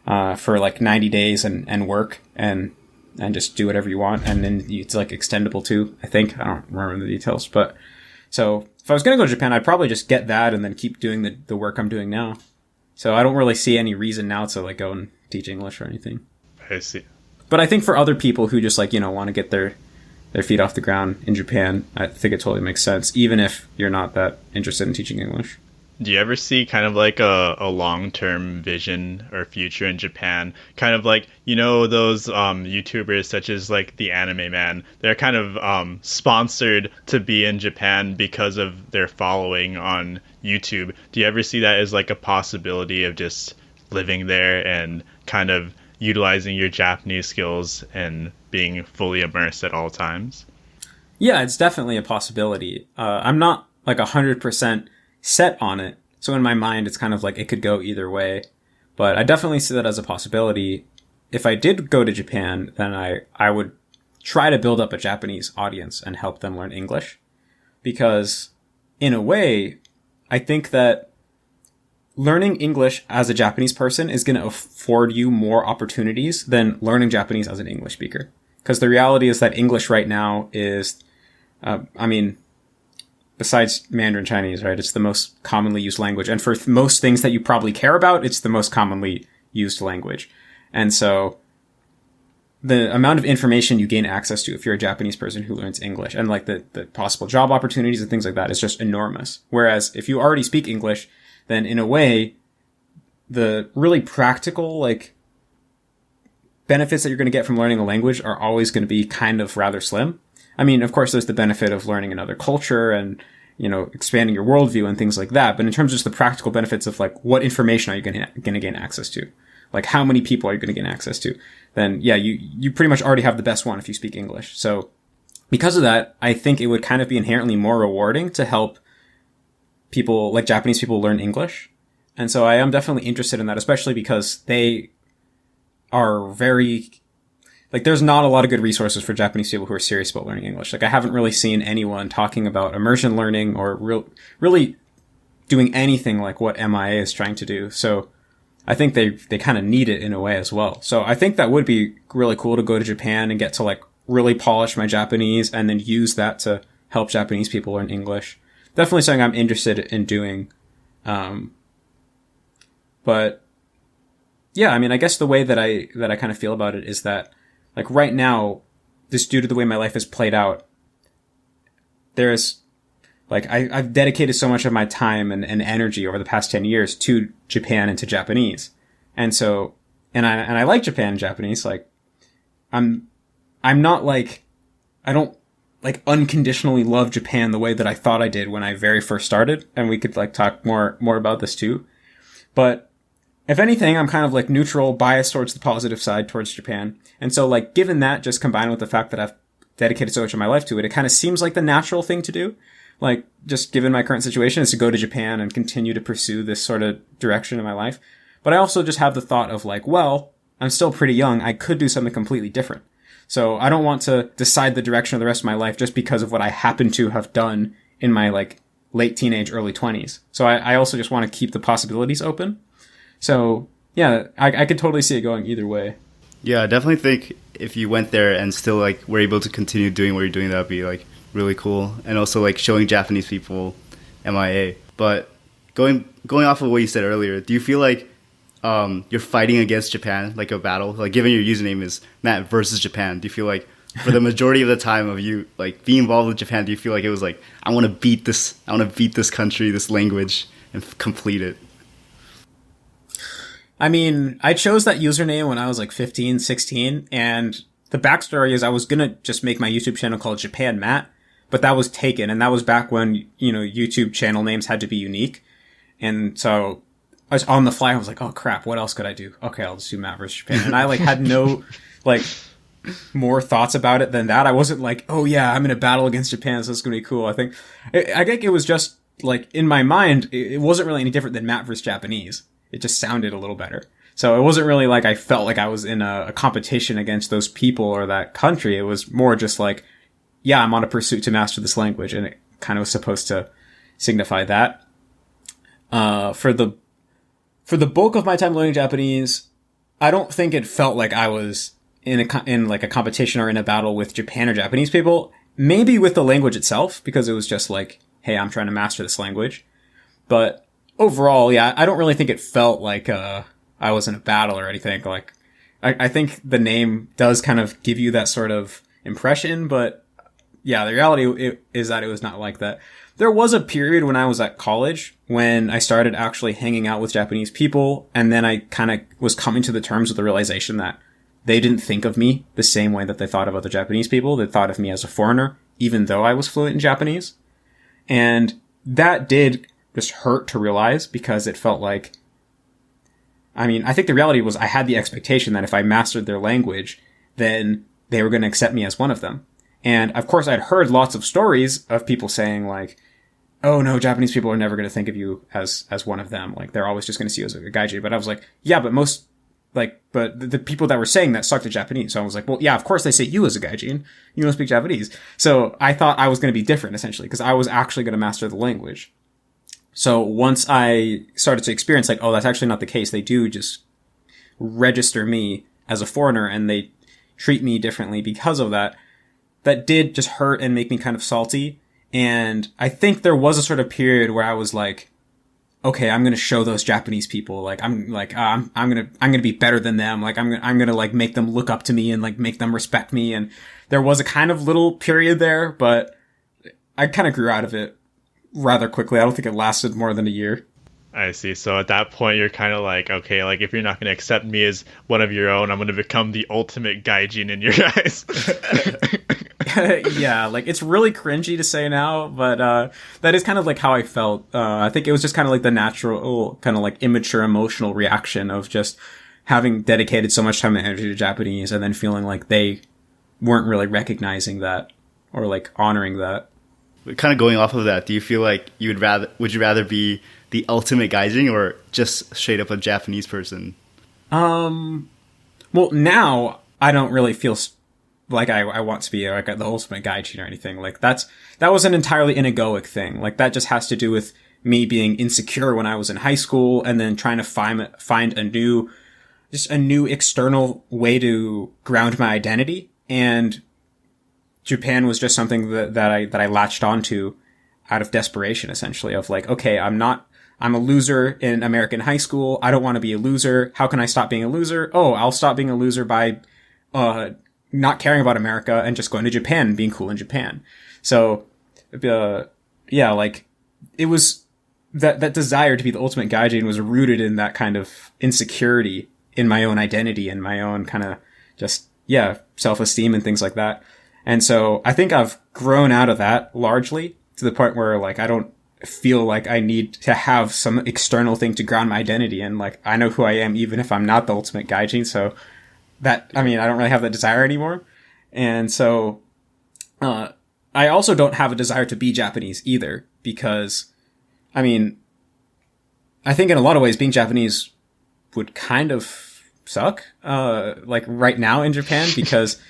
for like 90 days and work and just do whatever you want. And then it's like extendable too, I think. I don't remember the details, but so if I was going to go to Japan, I'd probably just get that and then keep doing the work I'm doing now. So I don't really see any reason now to, like, go and teach English or anything. I see. But I think for other people who just, like, want to get their feet off the ground in Japan, I think it totally makes sense, even if you're not that interested in teaching English. Do you ever see kind of like a long-term vision or future in Japan? Kind of like, those YouTubers such as like the Anime Man, they're kind of sponsored to be in Japan because of their following on YouTube. Do you ever see that as like a possibility of just living there and kind of utilizing your Japanese skills and being fully immersed at all times? Yeah, it's definitely a possibility. I'm not like 100% set on it. So in my mind, it's kind of like it could go either way. But I definitely see that as a possibility. If I did go to Japan, then I would try to build up a Japanese audience and help them learn English. Because in a way, I think that learning English as a Japanese person is going to afford you more opportunities than learning Japanese as an English speaker. Because the reality is that English right now is, besides Mandarin Chinese, right? It's the most commonly used language. And for most things that you probably care about, it's the most commonly used language. And so the amount of information you gain access to if you're a Japanese person who learns English and like the possible job opportunities and things like that is just enormous. Whereas if you already speak English, then in a way, the really practical, like, benefits that you're going to get from learning a language are always going to be kind of rather slim. I mean, of course, there's the benefit of learning another culture and, expanding your worldview and things like that. But in terms of just the practical benefits of, like, what information are you going to gain access to? Like, how many people are you going to gain access to? Then, yeah, you pretty much already have the best one if you speak English. So because of that, I think it would kind of be inherently more rewarding to help people, like Japanese people, learn English. And so I am definitely interested in that, especially because they are very, like, there's not a lot of good resources for Japanese people who are serious about learning English. Like, I haven't really seen anyone talking about immersion learning or really doing anything like what MIA is trying to do. So I think they kind of need it in a way as well. So I think that would be really cool to go to Japan and get to like really polish my Japanese and then use that to help Japanese people learn English. Definitely something I'm interested in doing. But yeah, I mean, I guess the way that I kind of feel about it is that like right now, just due to the way my life has played out, there's like, I've dedicated so much of my time and energy over the past 10 years to Japan and to Japanese. And so, and I like Japan and Japanese. Like, I'm not like, I don't like unconditionally love Japan the way that I thought I did when I very first started. And we could like talk more about this too. But if anything, I'm kind of like neutral, biased towards the positive side towards Japan. And so like, given that, just combined with the fact that I've dedicated so much of my life to it, it kind of seems like the natural thing to do. Like, just given my current situation, is to go to Japan and continue to pursue this sort of direction in my life. But I also just have the thought of like, well, I'm still pretty young. I could do something completely different. So I don't want to decide the direction of the rest of my life just because of what I happen to have done in my like late teenage, early 20s. So I also just want to keep the possibilities open. So yeah, I could totally see it going either way. Yeah, I definitely think if you went there and still like were able to continue doing what you're doing, that would be like really cool. And also like showing Japanese people MIA. But going off of what you said earlier, do you feel like you're fighting against Japan, like a battle? Like, given your username is Matt versus Japan, do you feel like for the majority of the time of you like being involved with Japan, do you feel like it was like, I want to beat this country, this language, and complete it? I mean, I chose that username when I was like 15, 16, and the backstory is I was gonna just make my YouTube channel called Japan Matt, but that was taken, and that was back when, you know, YouTube channel names had to be unique. And so I was on the fly, I was like, oh crap, what else could I do? Okay, I'll just do Matt vs. Japan. And I like had no like more thoughts about it than that. I wasn't like, oh yeah, I'm in a battle against Japan, so it's gonna be cool. I think it was just like in my mind, it wasn't really any different than Matt vs. Japanese. It just sounded a little better. So it wasn't really like I felt like I was in a competition against those people or that country. It was more just like, yeah, I'm on a pursuit to master this language, and it kind of was supposed to signify that. For the bulk of my time learning Japanese, I don't think it felt like I was in like a competition or in a battle with Japan or Japanese people. Maybe with the language itself, because it was just like, hey, I'm trying to master this language. But overall, yeah, I don't really think it felt like I was in a battle or anything. Like, I think the name does kind of give you that sort of impression, but yeah, the reality is that it was not like that. There was a period when I was at college when I started actually hanging out with Japanese people, and then I kind of was coming to the terms with the realization that they didn't think of me the same way that they thought of other Japanese people. They thought of me as a foreigner, even though I was fluent in Japanese. And that did just hurt to realize, because it felt like, I mean, I think the reality was I had the expectation that if I mastered their language, then they were going to accept me as one of them. And of course, I'd heard lots of stories of people saying like, oh no, Japanese people are never going to think of you as one of them. Like, they're always just going to see you as a gaijin. But I was like, yeah, but the people that were saying that sucked at Japanese. So I was like, well, yeah, of course they say you as a gaijin. You don't speak Japanese. So I thought I was going to be different, essentially, because I was actually going to master the language. So once I started to experience like, oh, that's actually not the case. They do just register me as a foreigner, and they treat me differently because of that. That did just hurt and make me kind of salty. And I think there was a sort of period where I was like, okay, I'm going to show those Japanese people, like, I'm going to be better than them. Like, I'm going to like make them look up to me and like make them respect me. And there was a kind of little period there, but I kind of grew out of it rather quickly. I don't think it lasted more than a year. I see. So at that point, you're kind of like, okay, like if you're not going to accept me as one of your own, I'm going to become the ultimate gaijin in your eyes. Yeah, like it's really cringy to say now, but that is kind of like how I felt. I think it was just kind of like the natural, kind of like immature emotional reaction of just having dedicated so much time and energy to Japanese, and then feeling like they weren't really recognizing that or like honoring that. kind of going off of that, do you feel like would you rather be the ultimate gaijin or just straight up a Japanese person? Well, now I don't really feel like I want to be like the ultimate gaijin or anything. Like that was an entirely inegoic thing. Like that just has to do with me being insecure when I was in high school and then trying to find a new external way to ground my identity. And Japan was just something that I latched onto out of desperation, essentially, of like, okay, I'm a loser in American high school. I don't want to be a loser. How can I stop being a loser? Oh, I'll stop being a loser by, not caring about America and just going to Japan and being cool in Japan. So, yeah, like it was that desire to be the ultimate gaijin was rooted in that kind of insecurity in my own identity and my own kind of just, self-esteem and things like that. And so I think I've grown out of that largely to the point where like I don't feel like I need to have some external thing to ground my identity. And like I know who I am even if I'm not the ultimate gaijin. So I don't really have that desire anymore. And so I also don't have a desire to be Japanese either, because I think in a lot of ways being Japanese would kind of suck like right now in Japan, because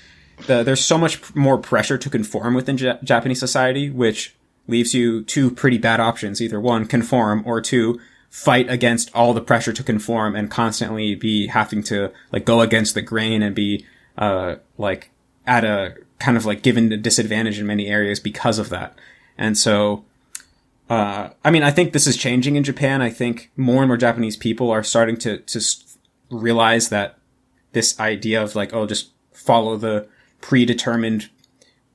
there's so much more pressure to conform within Japanese society, which leaves you two pretty bad options. Either one, conform, or two, fight against all the pressure to conform and constantly be having to like go against the grain and be like at a kind of like given a disadvantage in many areas because of that. And so I think this is changing in Japan. I think more and more Japanese people are starting to realize that this idea of like, oh, just follow the predetermined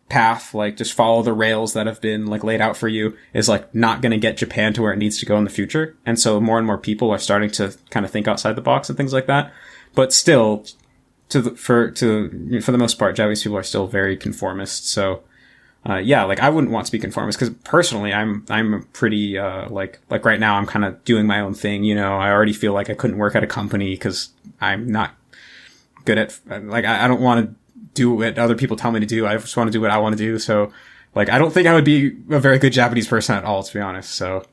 path, like just follow the rails that have been like laid out for you, is like not going to get Japan to where it needs to go in the future. And so more and more people are starting to kind of think outside the box and things like that. But still, for the most part, Japanese people are still very conformist. So like I wouldn't want to be conformist, because personally I'm pretty like right now I'm kind of doing my own thing. You know, I already feel like I couldn't work at a company because I'm not good at, like, I don't want to do what other people tell me to do. I just want to do what I want to do. So like I don't think I would be a very good Japanese person at all, to be honest. So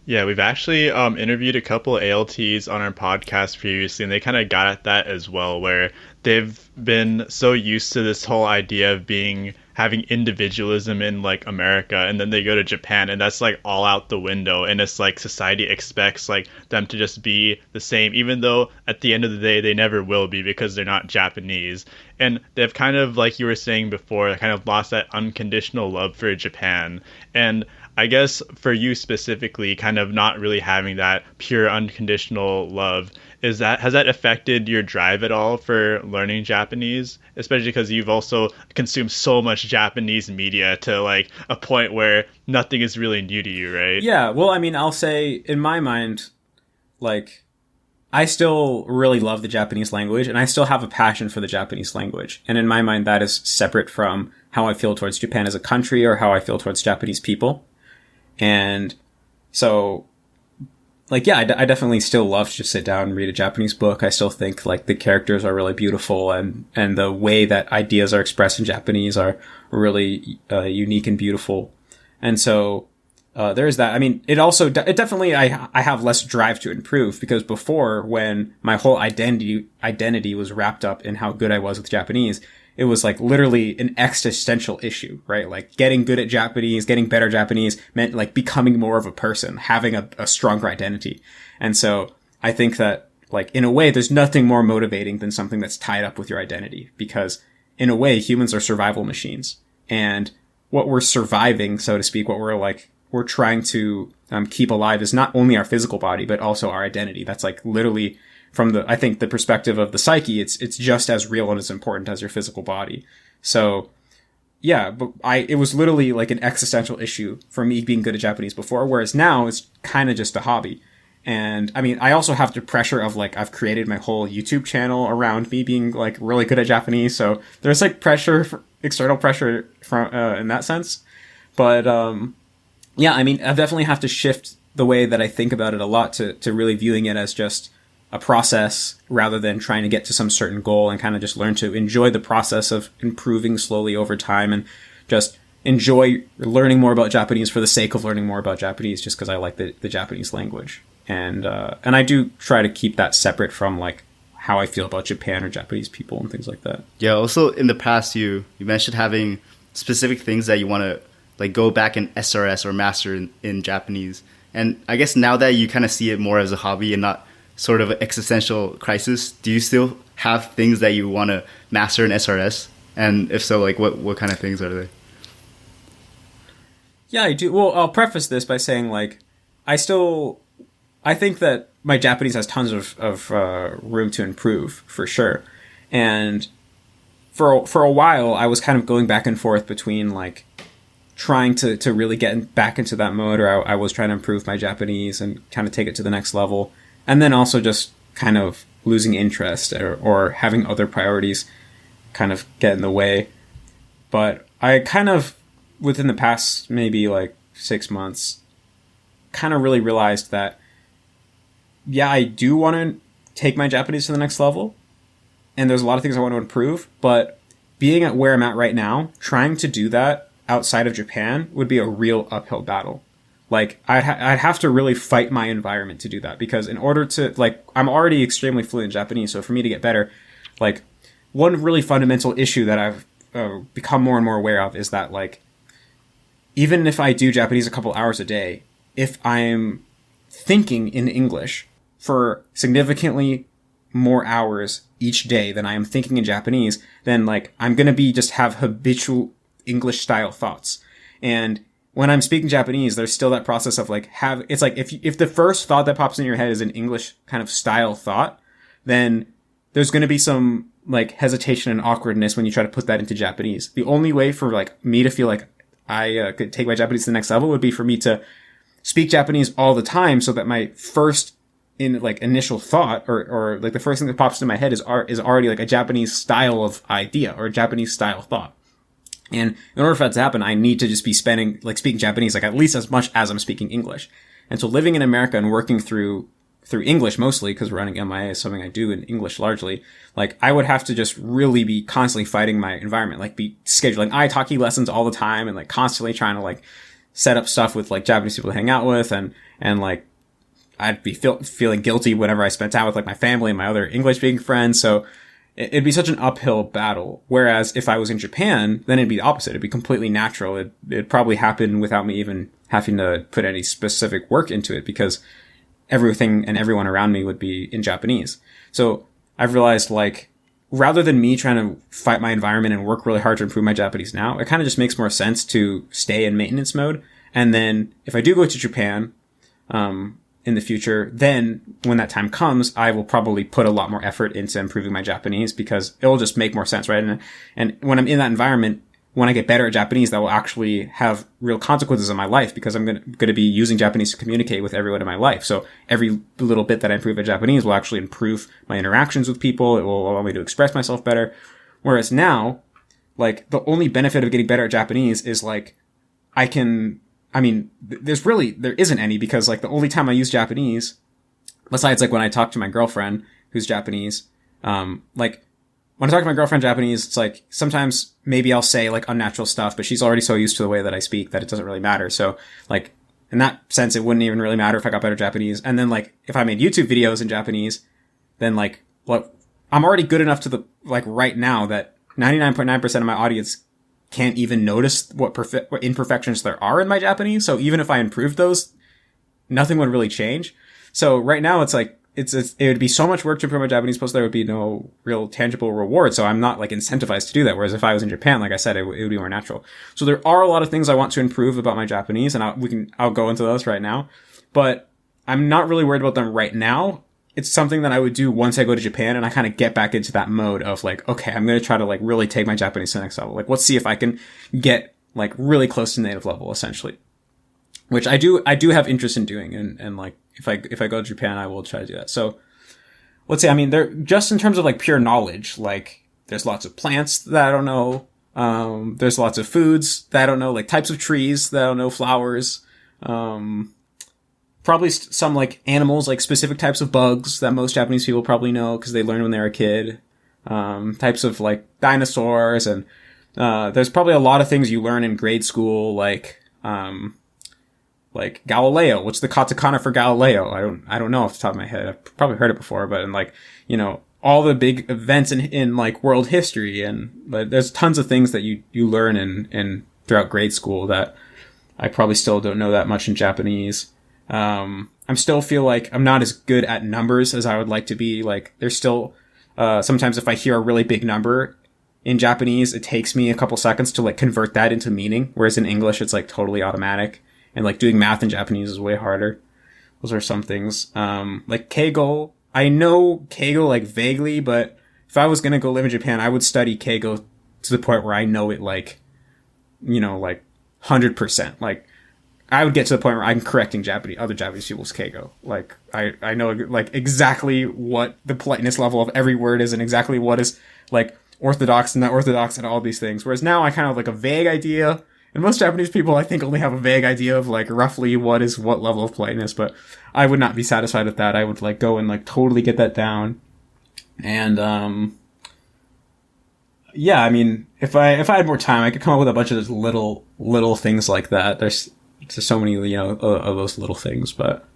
yeah, we've actually interviewed a couple ALTs on our podcast previously, and they kind of got at that as well, where they've been so used to this whole idea of having individualism in like America, and then they go to Japan and that's like all out the window, and it's like society expects like them to just be the same, even though at the end of the day they never will be, because they're not Japanese. And they've kind of, like you were saying before, kind of lost that unconditional love for Japan. And I guess for you specifically, kind of not really having that pure unconditional love, has that affected your drive at all for learning Japanese? Especially because you've also consumed so much Japanese media to like a point where nothing is really new to you, right? Yeah, well, I'll say in my mind, like, I still really love the Japanese language and I still have a passion for the Japanese language. And in my mind, that is separate from how I feel towards Japan as a country or how I feel towards Japanese people. And so, like, yeah, I definitely still love to just sit down and read a Japanese book. I still think, like, the characters are really beautiful, and the way that ideas are expressed in Japanese are really unique and beautiful. And so there's that. It definitely, I have less drive to improve, because before, when my whole identity was wrapped up in how good I was with Japanese, it was like literally an existential issue, right? Like getting good at Japanese, getting better Japanese meant like becoming more of a person, having a stronger identity. And so I think that, like, in a way, there's nothing more motivating than something that's tied up with your identity, because in a way, humans are survival machines. And what we're surviving, so to speak, what we're trying to keep alive is not only our physical body, but also our identity. That's like literally, from I think the perspective of the psyche, it's just as real and as important as your physical body. So yeah, but it was literally like an existential issue for me being good at Japanese before, whereas now it's kind of just a hobby. And I also have the pressure of, like, I've created my whole YouTube channel around me being like really good at Japanese. So there's like external pressure from, in that sense. But, yeah, I definitely have to shift the way that I think about it a lot to really viewing it as just a process rather than trying to get to some certain goal, and kind of just learn to enjoy the process of improving slowly over time, and just enjoy learning more about Japanese for the sake of learning more about Japanese, just because I like the Japanese language. And I do try to keep that separate from like how I feel about Japan or Japanese people and things like that. Yeah. Also, in the past, you mentioned having specific things that you want to like go back and SRS or master in Japanese. And I guess now that you kind of see it more as a hobby and not sort of an existential crisis, do you still have things that you want to master in SRS? And if so, like what kind of things are they? Yeah, I do. Well, I'll preface this by saying like I think that my Japanese has tons of room to improve for sure. And for a while, I was kind of going back and forth between like trying to really get back into that mode, or I was trying to improve my Japanese and kind of take it to the next level. And then also just kind of losing interest or having other priorities kind of get in the way. But I kind of, within the past maybe like 6 months, kind of really realized that, yeah, I do want to take my Japanese to the next level. And there's a lot of things I want to improve. But being at where I'm at right now, trying to do that outside of Japan would be a real uphill battle. Like, I'd have to really fight my environment to do that, because in order to, like, I'm already extremely fluent in Japanese, so for me to get better, like, one really fundamental issue that I've become more and more aware of is that, like, even if I do Japanese a couple hours a day, if I'm thinking in English for significantly more hours each day than I am thinking in Japanese, then, like, I'm gonna just have habitual English-style thoughts. And when I'm speaking Japanese, there's still that process of like it's like if the first thought that pops in your head is an English kind of style thought, then there's going to be some like hesitation and awkwardness when you try to put that into Japanese. The only way for like me to feel like I could take my Japanese to the next level would be for me to speak Japanese all the time, so that my first initial thought or like the first thing that pops into my head is already like a Japanese style of idea or a Japanese style thought. And in order for that to happen, I need to just be speaking Japanese, like at least as much as I'm speaking English. And so living in America and working through English mostly, because running MIA is something I do in English largely, like I would have to just really be constantly fighting my environment, like be scheduling italki lessons all the time and like constantly trying to like set up stuff with like Japanese people to hang out with. And like I'd be feeling guilty whenever I spent time with like my family and my other English speaking friends. So it'd be such an uphill battle. Whereas if I was in Japan, then it'd be the opposite. It'd be completely natural. It'd probably happen without me even having to put any specific work into it, because everything and everyone around me would be in Japanese. So I've realized, like, rather than me trying to fight my environment and work really hard to improve my Japanese now, it kind of just makes more sense to stay in maintenance mode. And then if I do go to Japan, in the future, then when that time comes, I will probably put a lot more effort into improving my Japanese, because it will just make more sense, right? And when I'm in that environment, when I get better at Japanese, that will actually have real consequences in my life, because I'm going to be using Japanese to communicate with everyone in my life. So every little bit that I improve at Japanese will actually improve my interactions with people. It will allow me to express myself better. Whereas now, like, the only benefit of getting better at Japanese is like, there isn't any, because like the only time I use Japanese, besides like when I talk to my girlfriend who's Japanese, like when I talk to my girlfriend Japanese, it's like sometimes maybe I'll say like unnatural stuff, but she's already so used to the way that I speak that it doesn't really matter. So like in that sense, it wouldn't even really matter if I got better Japanese. And then like if I made YouTube videos in Japanese, then like I'm already good enough to the like right now that 99.9% of my audience can't even notice what imperfections there are in my Japanese. So even if I improved those, nothing would really change. So right now it's like, it would be so much work to improve my Japanese, plus there would be no real tangible reward. So I'm not like incentivized to do that. Whereas if I was in Japan, like I said, it would be more natural. So there are a lot of things I want to improve about my Japanese, and I'll go into those right now, but I'm not really worried about them right now. It's something that I would do once I go to Japan and I kind of get back into that mode of like, okay, I'm going to try to like really take my Japanese to the next level. Like, let's see if I can get like really close to native level, essentially, which I do have interest in doing. And like, if I go to Japan, I will try to do that. So let's say, I mean, there, just in terms of like pure knowledge, like there's lots of plants that I don't know. There's lots of foods that I don't know, like types of trees that I don't know, flowers. probably some like animals, like specific types of bugs that most Japanese people probably know because they learned when they were a kid. Types of like dinosaurs, and there's probably a lot of things you learn in grade school, like Galileo. What's the katakana for Galileo? I don't know off the top of my head. I've probably heard it before, but and like, you know, all the big events in like world history, but there's tons of things that you learn in throughout grade school that I probably still don't know that much in Japanese. I'm still feel like I'm not as good at numbers as I would like to be. Like there's still, sometimes if I hear a really big number in Japanese, it takes me a couple seconds to like convert that into meaning. Whereas in English, it's like totally automatic. And like doing math in Japanese is way harder. Those are some things. Like Keigo. I know Keigo like vaguely, but if I was going to go live in Japan, I would study Keigo to the point where I know it like, you know, like 100%. Like I would get to the point where I'm correcting other Japanese people's Keigo. Like I know like exactly what the politeness level of every word is and exactly what is like orthodox and not orthodox and all these things. Whereas now I kind of have like a vague idea. And most Japanese people, I think, only have a vague idea of, like, roughly what is what level of politeness, but I would not be satisfied with that. I would, like, go and, like, totally get that down. And, yeah, I mean, if I had more time, I could come up with a bunch of those little things like that. There's so many, you know, of those little things, but...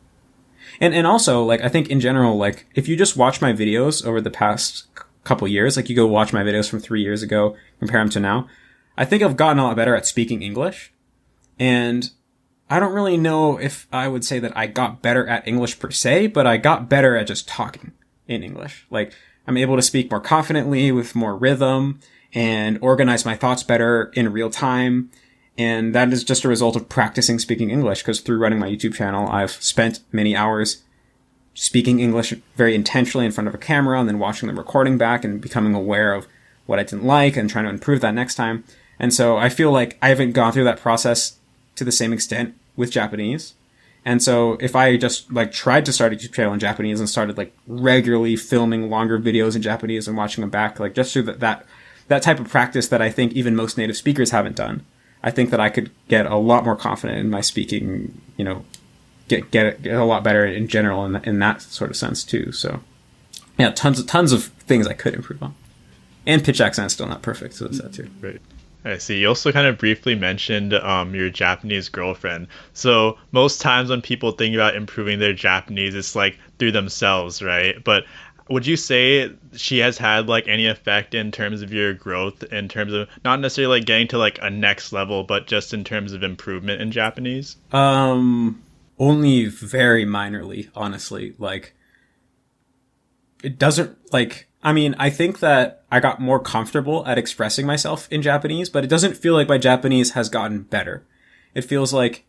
And also, like, I think in general, like, if you just watch my videos over the past couple years, like, you go watch my videos from 3 years ago, compare them to now, I think I've gotten a lot better at speaking English, and I don't really know if I would say that I got better at English per se, but I got better at just talking in English. Like, I'm able to speak more confidently with more rhythm and organize my thoughts better in real time, and that is just a result of practicing speaking English, because through running my YouTube channel, I've spent many hours speaking English very intentionally in front of a camera, and then watching the recording back and becoming aware of what I didn't like and trying to improve that next time. And so I feel like I haven't gone through that process to the same extent with Japanese. And so if I just like tried to start a YouTube channel in Japanese and started like regularly filming longer videos in Japanese and watching them back, like just through that type of practice that I think even most native speakers haven't done, I think that I could get a lot more confident in my speaking, you know, get a lot better in general in that sort of sense too. So yeah, tons of things I could improve on. And pitch accent's still not perfect, so that's that too. Right. I see. You also kind of briefly mentioned your Japanese girlfriend. So most times when people think about improving their Japanese, it's like through themselves, right? But would you say she has had like any effect in terms of your growth, in terms of not necessarily like getting to like a next level, but just in terms of improvement in Japanese? Only very minorly, honestly. Like, it doesn't like... I mean, I think that I got more comfortable at expressing myself in Japanese, but it doesn't feel like my Japanese has gotten better. It feels like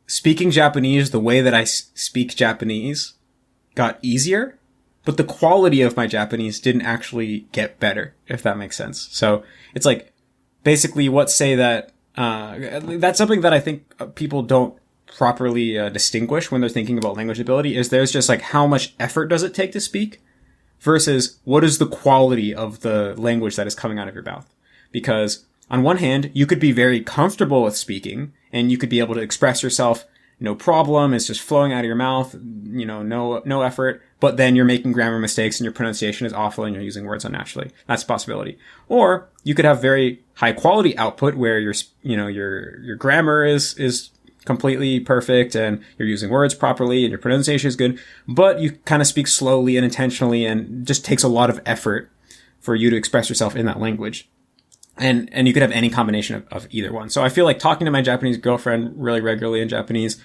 speaking Japanese the way that I speak Japanese got easier, but the quality of my Japanese didn't actually get better, if that makes sense. So it's like, basically say that, that's something that I think people don't properly distinguish when they're thinking about language ability, is there's just like how much effort does it take to speak versus what is the quality of the language that is coming out of your mouth. Because on one hand, you could be very comfortable with speaking and you could be able to express yourself no problem. It's just flowing out of your mouth, you know, no effort, but then you're making grammar mistakes and your pronunciation is awful and you're using words unnaturally. That's a possibility. Or you could have very high quality output where your grammar is completely perfect and you're using words properly and your pronunciation is good, but you kind of speak slowly and intentionally and just takes a lot of effort for you to express yourself in that language. And you could have any combination of either one. So I feel like talking to my Japanese girlfriend really regularly in Japanese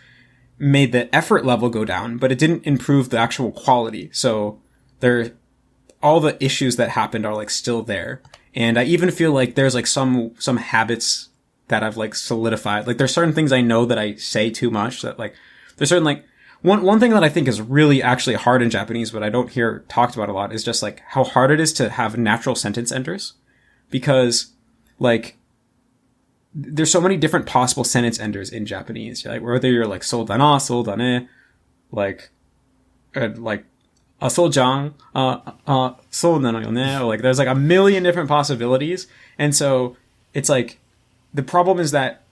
made the effort level go down, but it didn't improve the actual quality. So all the issues that happened are like still there. And I even feel like there's like some habits that I've like solidified. Like there's certain things I know that I say too much, that like there's certain like one thing that I think is really actually hard in Japanese, but I don't hear talked about a lot, is just like how hard it is to have natural sentence enders, because like there's so many different possible sentence enders in Japanese. Like whether you're like so da na, so da ne, like so jang, so nano yo ne, or like there's like a million different possibilities. And so it's like the problem is that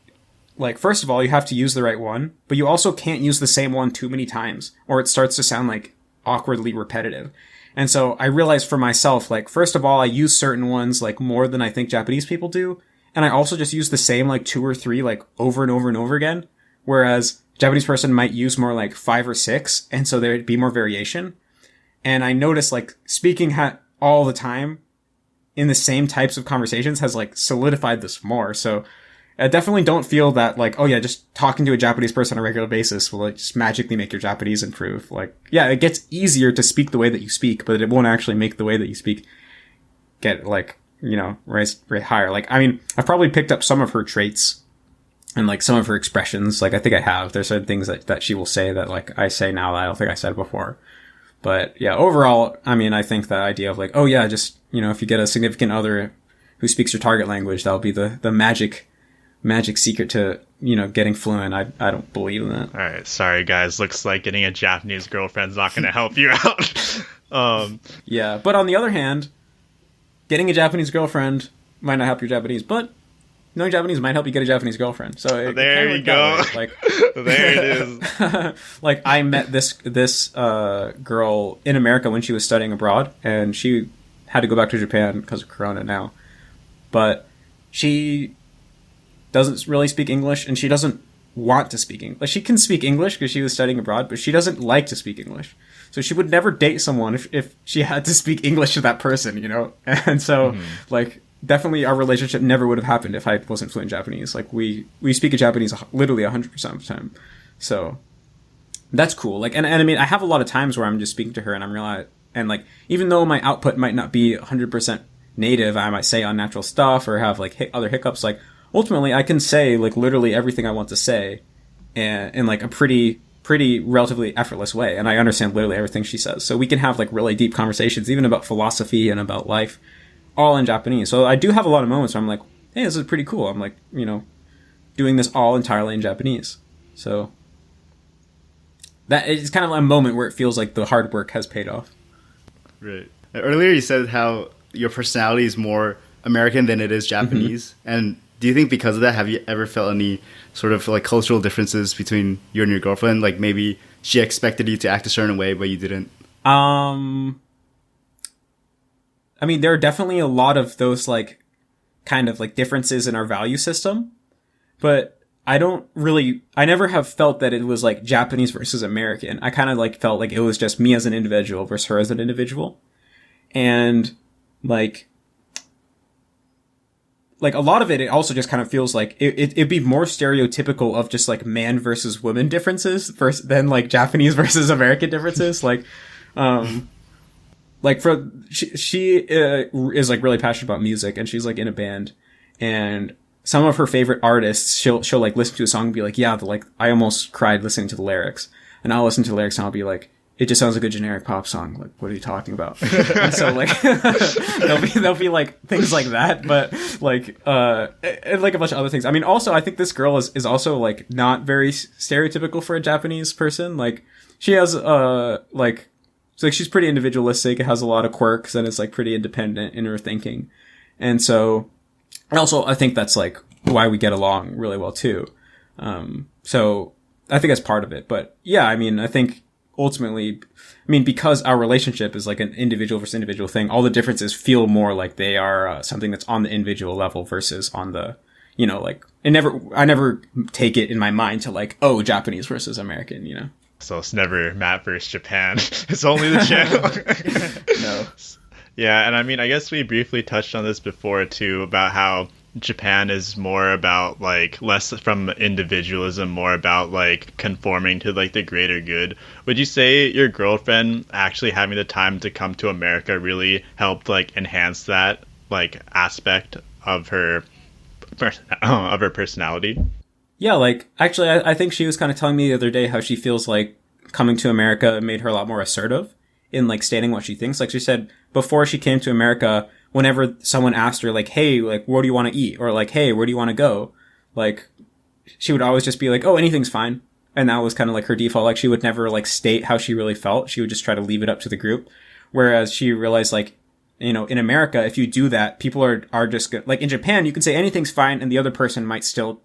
like, first of all, you have to use the right one, but you also can't use the same one too many times, or it starts to sound like awkwardly repetitive. And so I realized for myself, like, first of all, I use certain ones like more than I think Japanese people do. And I also just use the same like 2 or 3 like over and over and over again. Whereas Japanese person might use more like 5 or 6. And so there'd be more variation. And I noticed like speaking all the time in the same types of conversations has like solidified this more. So I definitely don't feel that like, oh yeah, just talking to a Japanese person on a regular basis will like just magically make your Japanese improve. Like, yeah, it gets easier to speak the way that you speak, but it won't actually make the way that you speak get like, you know, raised higher. Like, I mean, I've probably picked up some of her traits and like some of her expressions. Like, I think I have. There's certain things that she will say that like I say now that I don't think I said before. But yeah, overall, I mean, I think the idea of like, oh yeah, just, you know, if you get a significant other who speaks your target language, that'll be the magic secret to, you know, getting fluent. I don't believe in that. All right, sorry guys. Looks like getting a Japanese girlfriend's not going to help you out. Yeah, but on the other hand, getting a Japanese girlfriend might not help your Japanese, but knowing Japanese might help you get a Japanese girlfriend. So there you go. Like, there it is. Like, I met this girl in America when she was studying abroad, and she had to go back to Japan because of Corona now. But she doesn't really speak English, and she doesn't want to speak English. Like, she can speak English because she was studying abroad, but she doesn't like to speak English. So she would never date someone if she had to speak English to that person, you know? And so, like, definitely our relationship never would have happened if I wasn't fluent in Japanese. Like, we speak in Japanese literally 100% of the time. So that's cool. Like, and I mean, I have a lot of times where I'm just speaking to her and I'm realizing, and like, even though my output might not be 100% native, I might say unnatural stuff or have like other hiccups, like, ultimately, I can say, like, literally everything I want to say in like, a pretty relatively effortless way. And I understand literally everything she says. So we can have, like, really deep conversations, even about philosophy and about life, all in Japanese. So I do have a lot of moments where I'm like, hey, this is pretty cool. I'm, like, you know, doing this all entirely in Japanese. So that is kind of a moment where it feels like the hard work has paid off. Right. Earlier you said how your personality is more American than it is Japanese. And do you think because of that, have you ever felt any sort of like cultural differences between you and your girlfriend? Like maybe she expected you to act a certain way, but you didn't? I mean, there are definitely a lot of those like kind of like differences in our value system, but I never have felt that it was like Japanese versus American. I kind of like felt like it was just me as an individual versus her as an individual. And like a lot of it also just kind of feels like it'd be more stereotypical of just like man versus woman differences than like Japanese versus American differences. Like, like she is like really passionate about music, and she's like in a band, and some of her favorite artists, she'll like listen to a song and be like, yeah, I almost cried listening to the lyrics. And I'll listen to the lyrics and I'll be like, it just sounds like a generic pop song. Like, what are you talking about? And so like, there'll be like things like that, but like, and like a bunch of other things. I mean, also, I think this girl is also like not very stereotypical for a Japanese person. Like, she has, like, so like she's pretty individualistic, has a lot of quirks, and is like pretty independent in her thinking. And so, and also I think that's like why we get along really well too. So I think that's part of it. But yeah, I mean, I think ultimately, because our relationship is like an individual versus individual thing, all the differences feel more like they are something that's on the individual level versus on the, you know, like, I never take it in my mind to like, oh, Japanese versus American, you know? So it's never Matt versus Japan. It's only the channel. No. Yeah, and I mean, I guess we briefly touched on this before too, about how Japan is more about like less from individualism, more about like conforming to like the greater good. Would you say your girlfriend actually having the time to come to America really helped like enhance that like aspect of her personality? Yeah, like actually I think she was kind of telling me the other day how she feels like coming to America made her a lot more assertive in like stating what she thinks. Like she said before she came to America, whenever someone asked her like, hey, like, where do you want to eat? Or like, hey, where do you want to go? Like, she would always just be like, oh, anything's fine. And that was kind of like her default. Like, she would never like state how she really felt. She would just try to leave it up to the group. Whereas she realized like, you know, in America, if you do that, people are just good. Like in Japan, you can say anything's fine and the other person might still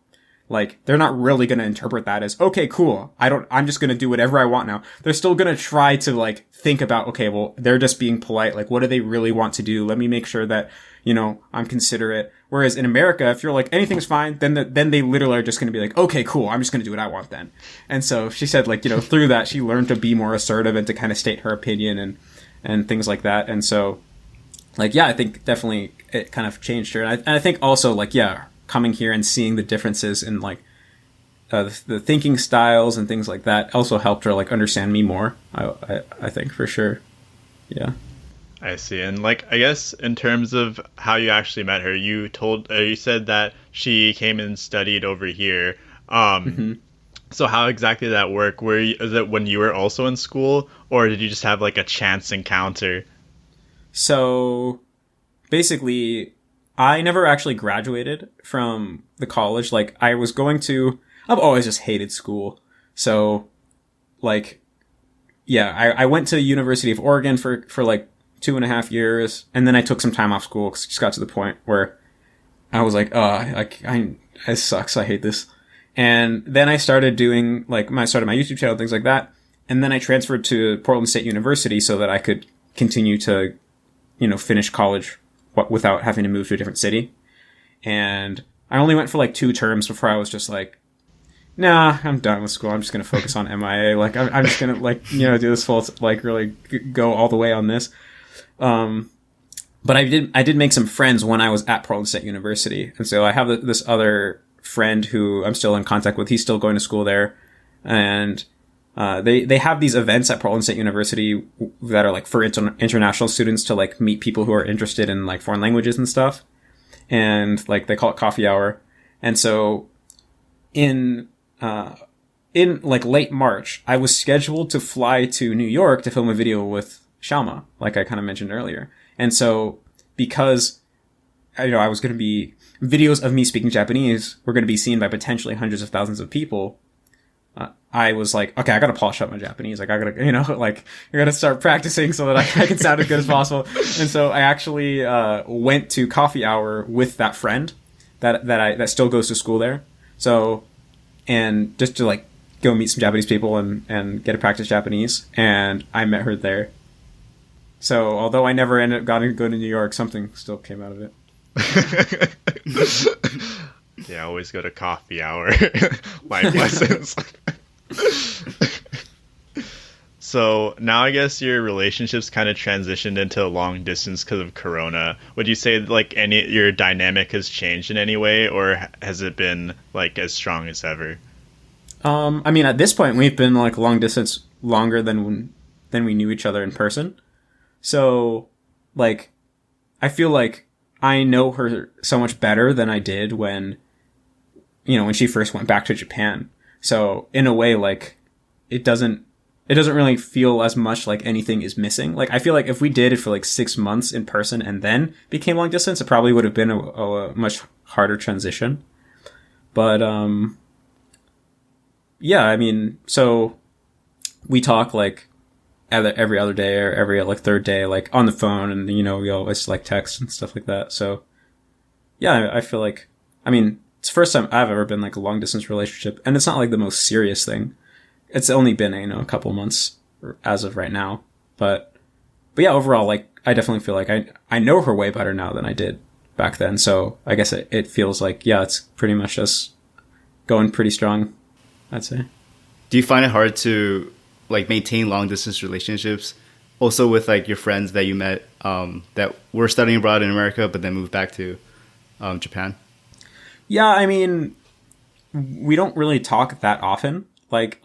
like, they're not really going to interpret that as, okay, cool. I'm just going to do whatever I want now. They're still going to try to, like, think about, okay, well, they're just being polite. Like, what do they really want to do? Let me make sure that, you know, I'm considerate. Whereas in America, if you're like, anything's fine, then they literally are just going to be like, okay, cool. I'm just going to do what I want then. And so she said, like, you know, through that, she learned to be more assertive and to kind of state her opinion and things like that. And so, like, yeah, I think definitely it kind of changed her. And I think also, like, yeah, coming here and seeing the differences in, like, the thinking styles and things like that also helped her, like, understand me more, I think, for sure. Yeah. I see. And, like, I guess in terms of how you actually met her, you said that she came and studied over here. So how exactly did that work? Is it when you were also in school, or did you just have, like, a chance encounter? So basically, I never actually graduated from the college. Like, I've always just hated school. So, like, yeah, I went to the University of Oregon for like 2.5 years, and then I took some time off school because it just got to the point where I was like, it sucks. I hate this. And then I started doing, like, started my YouTube channel, things like that. And then I transferred to Portland State University so that I could continue to, you know, finish college without having to move to a different city. And I only went for like 2 terms before I was just like, nah, I'm done with school. I'm just going to focus on MIA. Like, I'm just going to, like, you know, do this full, like, really go all the way on this. But I did make some friends when I was at Portland State University. And so I have this other friend who I'm still in contact with. He's still going to school there. And they have these events at Portland State University that are, like, for international students to, like, meet people who are interested in, like, foreign languages and stuff. And, like, they call it coffee hour. And so in like late March, I was scheduled to fly to New York to film a video with Shalma, like I kind of mentioned earlier. And so because, you know, I was going to be, videos of me speaking Japanese were going to be seen by potentially hundreds of thousands of people, I was like, okay, I got to polish up my Japanese. Like, I got to, you know, like, I got to start practicing so that I can sound as good as possible. And so I actually went to coffee hour with that friend that still goes to school there. So, and just to, like, go meet some Japanese people and get to practice Japanese. And I met her there. So, although I never ended up going to go to New York, something still came out of it. Yeah, always go to coffee hour. Life lessons. So now I guess your relationships kind of transitioned into long distance because of Corona. Would you say, like, your dynamic has changed in any way, or has it been, like, as strong as ever? I mean, at this point, we've been, like, long distance longer than we knew each other in person. So, like, I feel like I know her so much better than I did when she first went back to Japan. So, in a way, like, it doesn't really feel as much like anything is missing. Like, I feel like if we did it for, like, 6 months in person and then became long distance, it probably would have been a much harder transition. But, yeah, I mean, so we talk, like, every other day or every, like, third day, like, on the phone, and, you know, we always, like, text and stuff like that. So, yeah, I feel like, I mean, it's the first time I've ever been, like, a long distance relationship, and it's not, like, the most serious thing. It's only been, you know, a couple months as of right now. But yeah, overall, like, I definitely feel like I know her way better now than I did back then. So I guess it feels like, yeah, it's pretty much just going pretty strong, I'd say. Do you find it hard to, like, maintain long distance relationships also with, like, your friends that you met that were studying abroad in America but then moved back to Japan? Yeah, I mean, we don't really talk that often. Like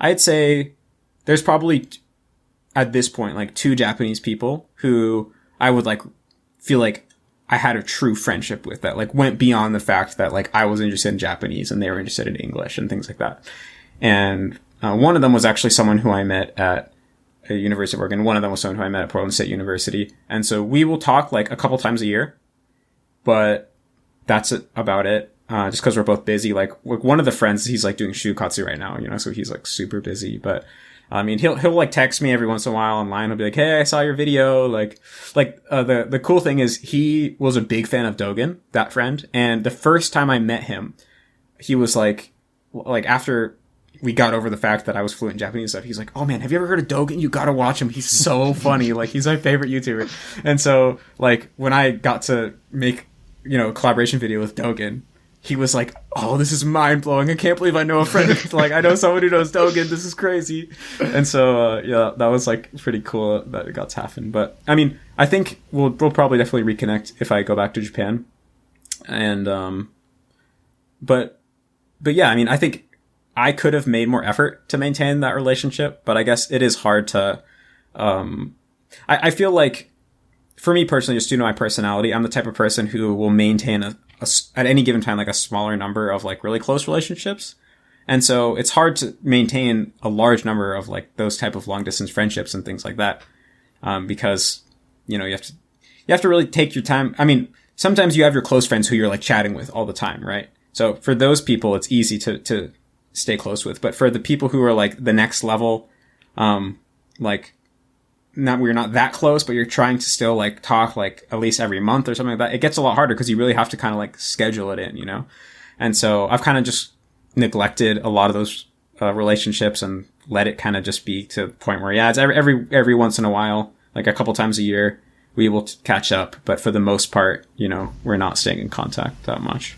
I'd say there's probably at this point, like, 2 Japanese people who I would, like, feel like I had a true friendship with that, like, went beyond the fact that, like, I was interested in Japanese and they were interested in English and things like that. And one of them was actually someone who I met at the University of Oregon. One of them was someone who I met at Portland State University. And so we will talk, like, a couple times a year, but that's about it. Just because we're both busy. Like, one of the friends, he's, like, doing shukatsu right now, you know, so he's, like, super busy. But I mean, he'll like text me every once in a while online. He'll be like, "Hey, I saw your video." The cool thing is he was a big fan of Dogen, that friend. And the first time I met him, he was like after we got over the fact that I was fluent in Japanese and stuff, he's like, oh man, have you ever heard of Dogen? You gotta watch him. He's so funny. Like, he's my favorite YouTuber. And so, like, when I got to make, a collaboration video with Dogen, he was like, oh, this is mind blowing. I can't believe I know a friend. Like, I know someone who knows Dogen. This is crazy. And so, that was like pretty cool that it got to happen. But I mean, I think we'll probably definitely reconnect if I go back to Japan. And, but yeah, I mean, I think I could have made more effort to maintain that relationship, but I guess it is hard to, I feel like for me personally, just due to my personality, I'm the type of person who will maintain at any given time, like a smaller number of like really close relationships. And so it's hard to maintain a large number of like those type of long distance friendships and things like that. Because, you have to really take your time. I mean, sometimes you have your close friends who you're like chatting with all the time, right? So for those people, it's easy to stay close with. But for the people who are like the next level, like we're not that close, but you're trying to still like talk like at least every month or something like that, it gets a lot harder because you really have to kind of like schedule it in, And so I've kind of just neglected a lot of those relationships and let it kind of just be to the point where, it's every once in a while, like a couple times a year, we will catch up. But for the most part, we're not staying in contact that much.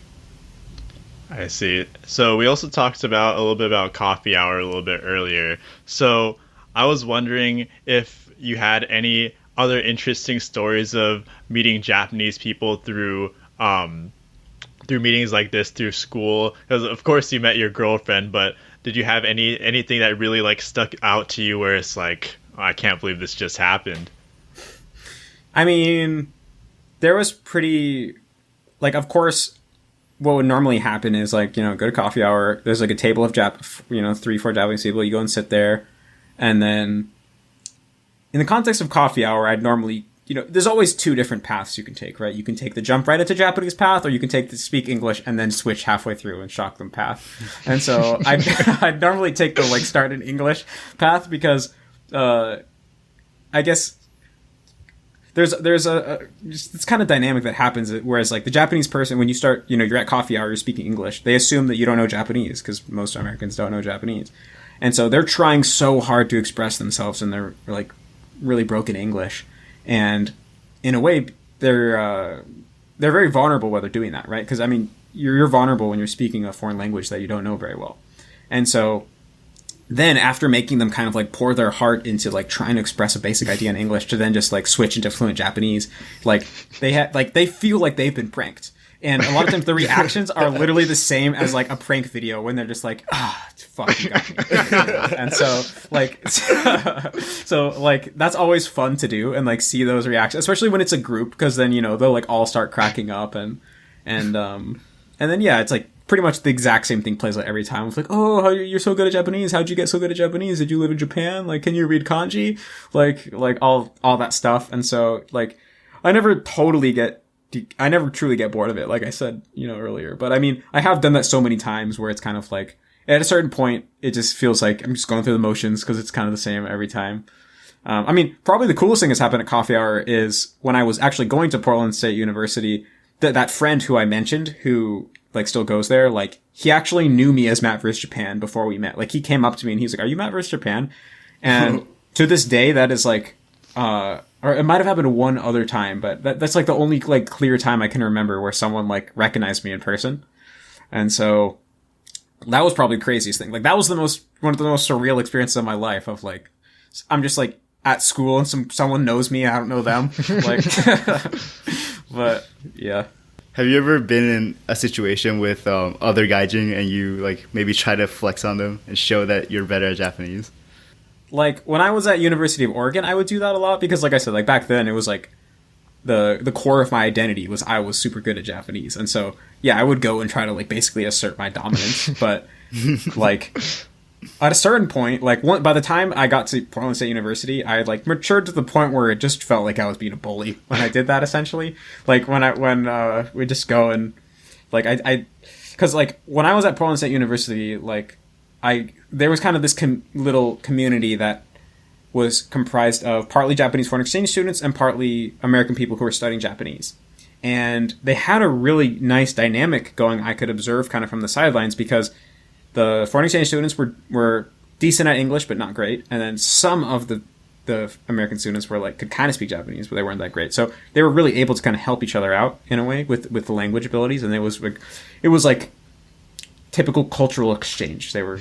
I see. So we also talked about a little bit about coffee hour a little bit earlier. So I was wondering if you had any other interesting stories of meeting Japanese people through meetings like this through school. Because of course you met your girlfriend, but did you have anything that really like stuck out to you where it's like, oh, I can't believe this just happened? I mean, there was pretty, like, of course, what would normally happen is like, go to coffee hour. There's like a table of 3-4 Japanese people. You go and sit there. And then in the context of coffee hour, I'd normally, there's always two different paths you can take, right? You can take the jump right into Japanese path, or you can take the speak English and then switch halfway through and shock them path. And so I'd normally take the like start in English path because, I guess, there's this kind of dynamic that happens, whereas like the Japanese person, when you start, you're at coffee hour, you're speaking English, they assume that you don't know Japanese because most Americans don't know Japanese. And so they're trying so hard to express themselves in their like really broken English. And in a way, they're very vulnerable while they're doing that, right? Because I mean, you're vulnerable when you're speaking a foreign language that you don't know very well. And so then after making them kind of like pour their heart into like trying to express a basic idea in English to then just like switch into fluent Japanese, like they feel like they've been pranked. And a lot of times the reactions are literally the same as like a prank video when they're just like, fuck, you got me. And so like that's always fun to do and like see those reactions, especially when it's a group, because then, they'll like all start cracking up and then, it's like pretty much the exact same thing plays out every time. It's like, oh, you're so good at Japanese. How'd you get so good at Japanese? Did you live in Japan? Like, can you read kanji? Like all that stuff. And so like, I never truly get bored of it, like I said, earlier. But I mean, I have done that so many times where it's kind of like, at a certain point, it just feels like I'm just going through the motions because it's kind of the same every time. I mean, probably the coolest thing that's happened at coffee hour is when I was actually going to Portland State University, that friend who I mentioned, who like still goes there, like he actually knew me as MattvsJapan before we met. Like he came up to me and he's like, "Are you MattvsJapan?" And to this day, that is like, or it might have happened one other time, but that's like the only like clear time I can remember where someone like recognized me in person. And so that was probably the craziest thing. Like that was one of the most surreal experiences of my life, of like, I'm just like at school and someone knows me, I don't know them. Like, but yeah. Have you ever been in a situation with other gaijin and you like maybe try to flex on them and show that you're better at Japanese? Like when I was at University of Oregon, I would do that a lot because, like I said, like back then it was like the core of my identity was I was super good at Japanese, and so yeah, I would go and try to like basically assert my dominance. But like at a certain point, like by the time I got to Portland State University, I had like matured to the point where it just felt like I was being a bully when I did that. Essentially, like when we just go and like because like when I was at Portland State University, like there was kind of this little community that was comprised of partly Japanese foreign exchange students and partly American people who were studying Japanese. And they had a really nice dynamic going I could observe kind of from the sidelines, because the foreign exchange students were decent at English, but not great. And then some of the American students were like, could kind of speak Japanese, but they weren't that great. So they were really able to kind of help each other out in a way with the language abilities. And it was like typical cultural exchange. They were,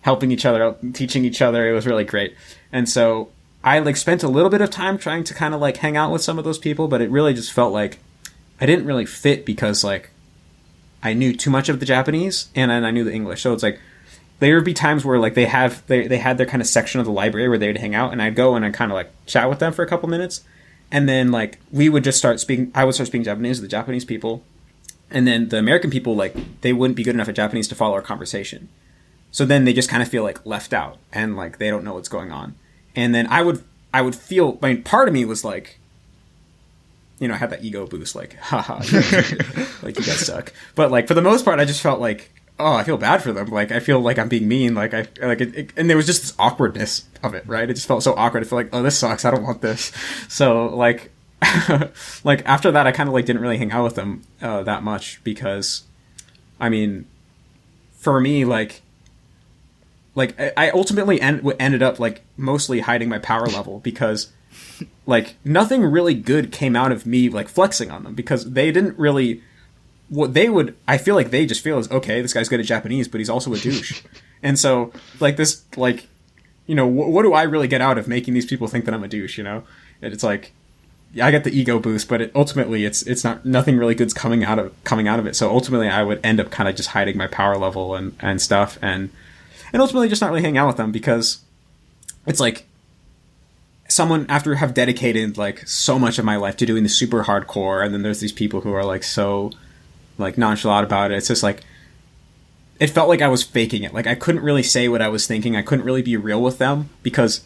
helping each other out, teaching each other. It was really great. And so I like spent a little bit of time trying to kind of like hang out with some of those people, but it really just felt like I didn't really fit, because like I knew too much of the Japanese and then I knew the English. So it's like there would be times where like they had their kind of section of the library where they'd hang out, and I'd go and I'd kind of like chat with them for a couple minutes, and then like we would just start speaking. I would start speaking Japanese to the Japanese people, and then the American people, like, they wouldn't be good enough at Japanese to follow our conversation. So then they just kind of feel like left out and like they don't know what's going on. And then I would feel, I mean, part of me was like, I had that ego boost, like, haha, like, you guys suck. But like, for the most part, I just felt like, oh, I feel bad for them. Like, I feel like I'm being mean. Like, and there was just this awkwardness of it, right? It just felt so awkward. I feel like, oh, this sucks. I don't want this. So like, like after that, I kind of like didn't really hang out with them that much, because, I mean, for me, like I ultimately ended up like mostly hiding my power level, because like nothing really good came out of me like flexing on them, because they didn't really, what they would, I feel like they just feel is, okay, this guy's good at Japanese, but he's also a douche. And so like this, like, what do I really get out of making these people think that I'm a douche, And it's like, yeah, I get the ego boost, but ultimately it's not, nothing really good's coming out of it. So ultimately I would end up kind of just hiding my power level and stuff, and ultimately just not really hang out with them, because it's like someone, after have dedicated like so much of my life to doing the super hardcore, and then there's these people who are like so like nonchalant about it. It's just like, it felt like I was faking it. Like I couldn't really say what I was thinking. I couldn't really be real with them, because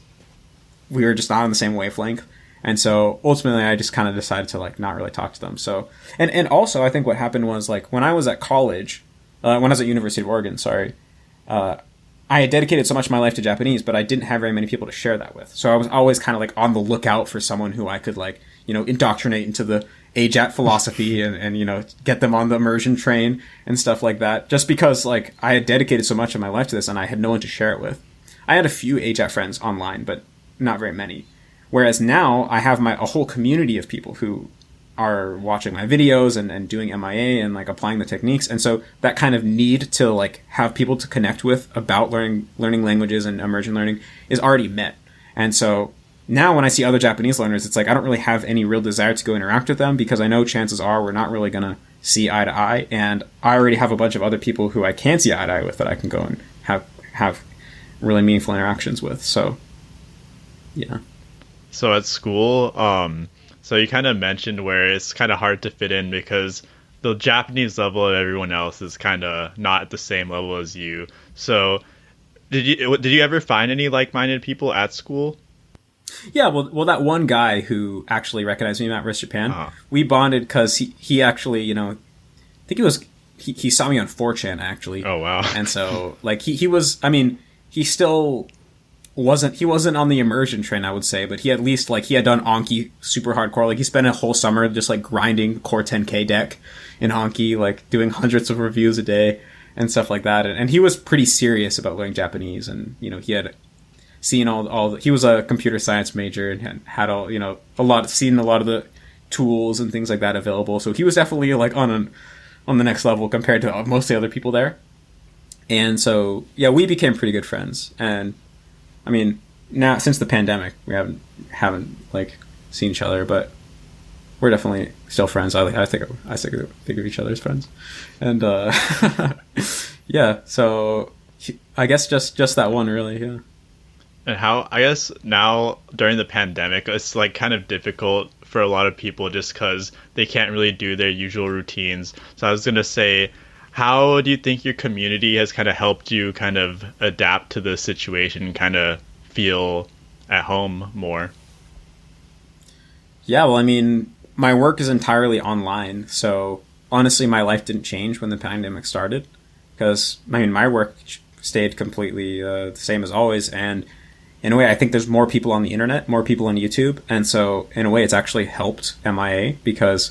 we were just not on the same wavelength. And so ultimately I just kind of decided to like not really talk to them. So, and also I think what happened was, like, when I was at college, when I was at University of Oregon, I had dedicated so much of my life to Japanese, but I didn't have very many people to share that with. So I was always kind of like on the lookout for someone who I could like, indoctrinate into the AJAT philosophy and get them on the immersion train and stuff like that. Just because like I had dedicated so much of my life to this and I had no one to share it with. I had a few AJAT friends online, but not very many. Whereas now I have a whole community of people who are watching my videos and doing MIA and like applying the techniques. And so that kind of need to like have people to connect with about learning languages and immersion learning is already met. And so now when I see other Japanese learners, it's like I don't really have any real desire to go interact with them, because I know chances are we're not really going to see eye to eye. And I already have a bunch of other people who I can see eye to eye with that I can go and have really meaningful interactions with. So, yeah. So at school, so you kind of mentioned where it's kind of hard to fit in because the Japanese level of everyone else is kind of not at the same level as you. So did you ever find any like-minded people at school? Yeah, well, that one guy who actually recognized me in MattvsJapan, we bonded because he actually, I think he saw me on 4chan actually. Oh wow! And so like he was, I mean, he still wasn't on the immersion train, I would say, but he at least like he had done Anki super hardcore. Like he spent a whole summer just like grinding Core 10K deck in Anki, like doing hundreds of reviews a day and stuff like that. And he was pretty serious about learning Japanese, and he had seen he was a computer science major and had seen a lot of the tools and things like that available. So he was definitely like on the next level compared to most of the other people there. And so yeah, we became pretty good friends. And I mean, now since the pandemic, we haven't like seen each other, but we're definitely still friends. I think of each other as friends, and yeah. So I guess just that one, really, yeah. And how, I guess now during the pandemic, it's like kind of difficult for a lot of people just because they can't really do their usual routines. So I was gonna say, how do you think your community has kind of helped you kind of adapt to the situation, kind of feel at home more? Yeah, well, I mean, my work is entirely online. So honestly, my life didn't change when the pandemic started, because, I mean, my work stayed completely the same as always. And in a way, I think there's more people on the internet, more people on YouTube. And so in a way, it's actually helped MIA, because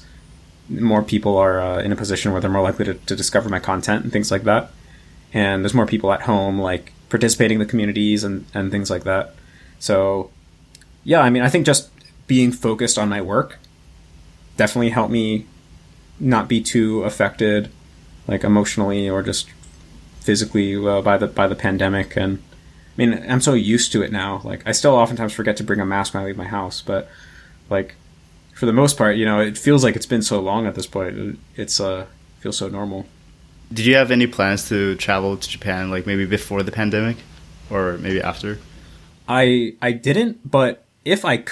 more people are in a position where they're more likely to discover my content and things like that. And there's more people at home, like participating in the communities and things like that. So yeah, I mean, I think just being focused on my work definitely helped me not be too affected, like emotionally or just physically by the pandemic. And I mean, I'm so used to it now. Like, I still oftentimes forget to bring a mask when I leave my house, but like, for the most part, you know, it feels like it's been so long at this point. It's feels so normal. Did you have any plans to travel to Japan, like maybe before the pandemic, or maybe after? I didn't, but if I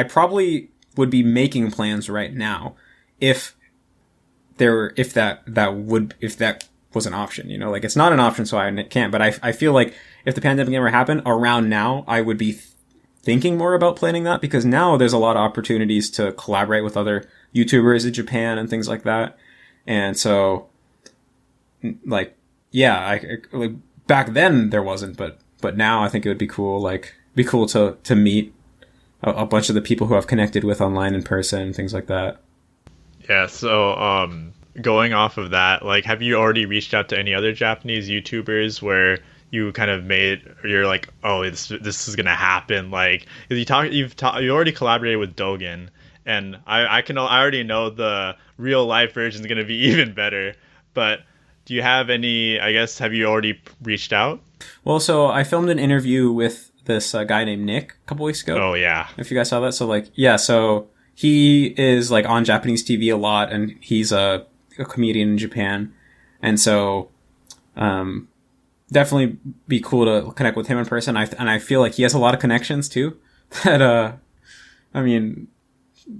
probably would be making plans right now if that was an option. You know, like, it's not an option, so I can't. But I feel like if the pandemic ever happened around now, I would be thinking more about planning that, because now there's a lot of opportunities to collaborate with other YouTubers in Japan and things like that. And so, like, yeah, like, back then there wasn't, but now I think it would be cool. Like, be cool to meet a bunch of the people who I've connected with online in person and things like that. Yeah. So, going off of that, like, have you already reached out to any other Japanese YouTubers where you kind of you're like, oh, this is gonna happen? Like, you already collaborated with Dogen, and I already know the real life version is gonna be even better. But do you have any? I guess, have you already reached out? Well, so I filmed an interview with this guy named Nick a couple weeks ago. Oh yeah, if you guys saw that. So like, yeah, so he is like on Japanese TV a lot, and he's a comedian in Japan, and so definitely be cool to connect with him in person. And I feel like he has a lot of connections too. That I mean,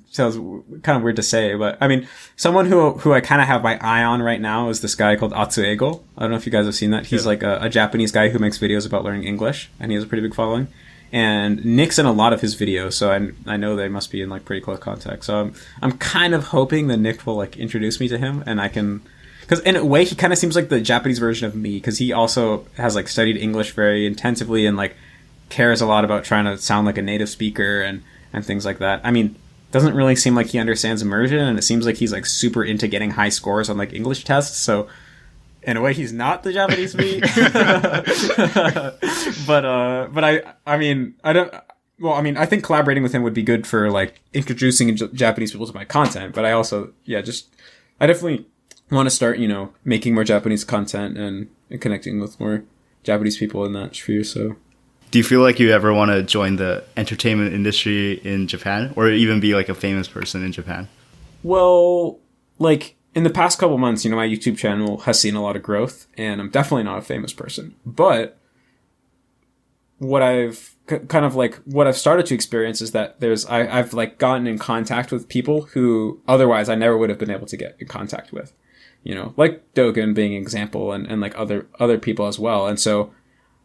sounds kind of weird to say, but I mean, someone who I kind of have my eye on right now is this guy called Atsuego. I don't know if you guys have seen that. He's like a Japanese guy who makes videos about learning English, and he has a pretty big following. And Nick's in a lot of his videos, so I know they must be in like pretty close contact. So I'm kind of hoping that Nick will like introduce me to him, and I can, because in a way he kind of seems like the Japanese version of me, because he also has like studied English very intensively and like cares a lot about trying to sound like a native speaker and things like that. I mean, doesn't really seem like he understands immersion, and it seems like he's like super into getting high scores on like English tests. So in a way, he's not the Japanese me. but I mean, I think collaborating with him would be good for like introducing Japanese people to my content. But I also, I definitely want to start, you know, making more Japanese content and connecting with more Japanese people in that sphere. So, do you feel like you ever want to join the entertainment industry in Japan, or even be like a famous person in Japan? Well, like, in the past couple months, you know, my YouTube channel has seen a lot of growth, and I'm definitely not a famous person. But what I've started to experience is that I've like gotten in contact with people who otherwise I never would have been able to get in contact with, you know, like Dogen being an example, and like other people as well. And so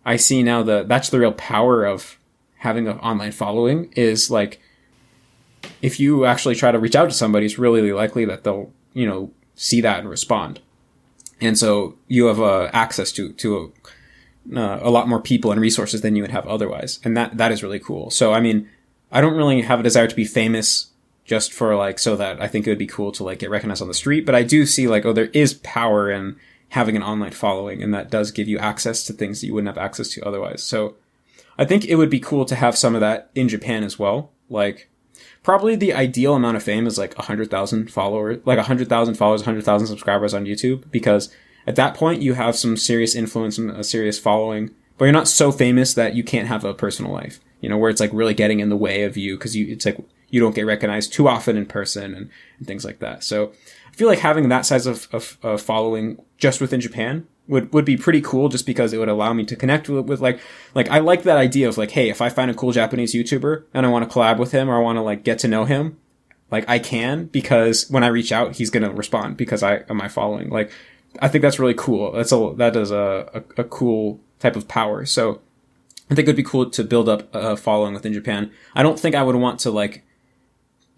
I see now that's the real power of having an online following, is like, if you actually try to reach out to somebody, it's really likely that they'll, you know, see that and respond. And so you have access to a lot more people and resources than you would have otherwise. And that is really cool. So, I mean, I don't really have a desire to be famous just for like, so that I think it would be cool to like get recognized on the street. But I do see like, oh, there is power in having an online following, and that does give you access to things that you wouldn't have access to otherwise. So I think it would be cool to have some of that in Japan as well. Like, probably the ideal amount of fame is like 100,000 followers, like 100,000 followers, 100,000 subscribers on YouTube, because at that point you have some serious influence and a serious following, but you're not so famous that you can't have a personal life, you know, where it's like really getting in the way of you, because it's like you don't get recognized too often in person and things like that. So I feel like having that size of following just within Japan would be pretty cool, just because it would allow me to connect with like I like that idea of like, hey, if I find a cool Japanese YouTuber and I want to collab with him, or I want to like get to know him, like I can, because when I reach out, he's going to respond because of my following. Like, I think that's really cool. That is a cool type of power. So I think it'd be cool to build up a following within Japan. I don't think I would want to like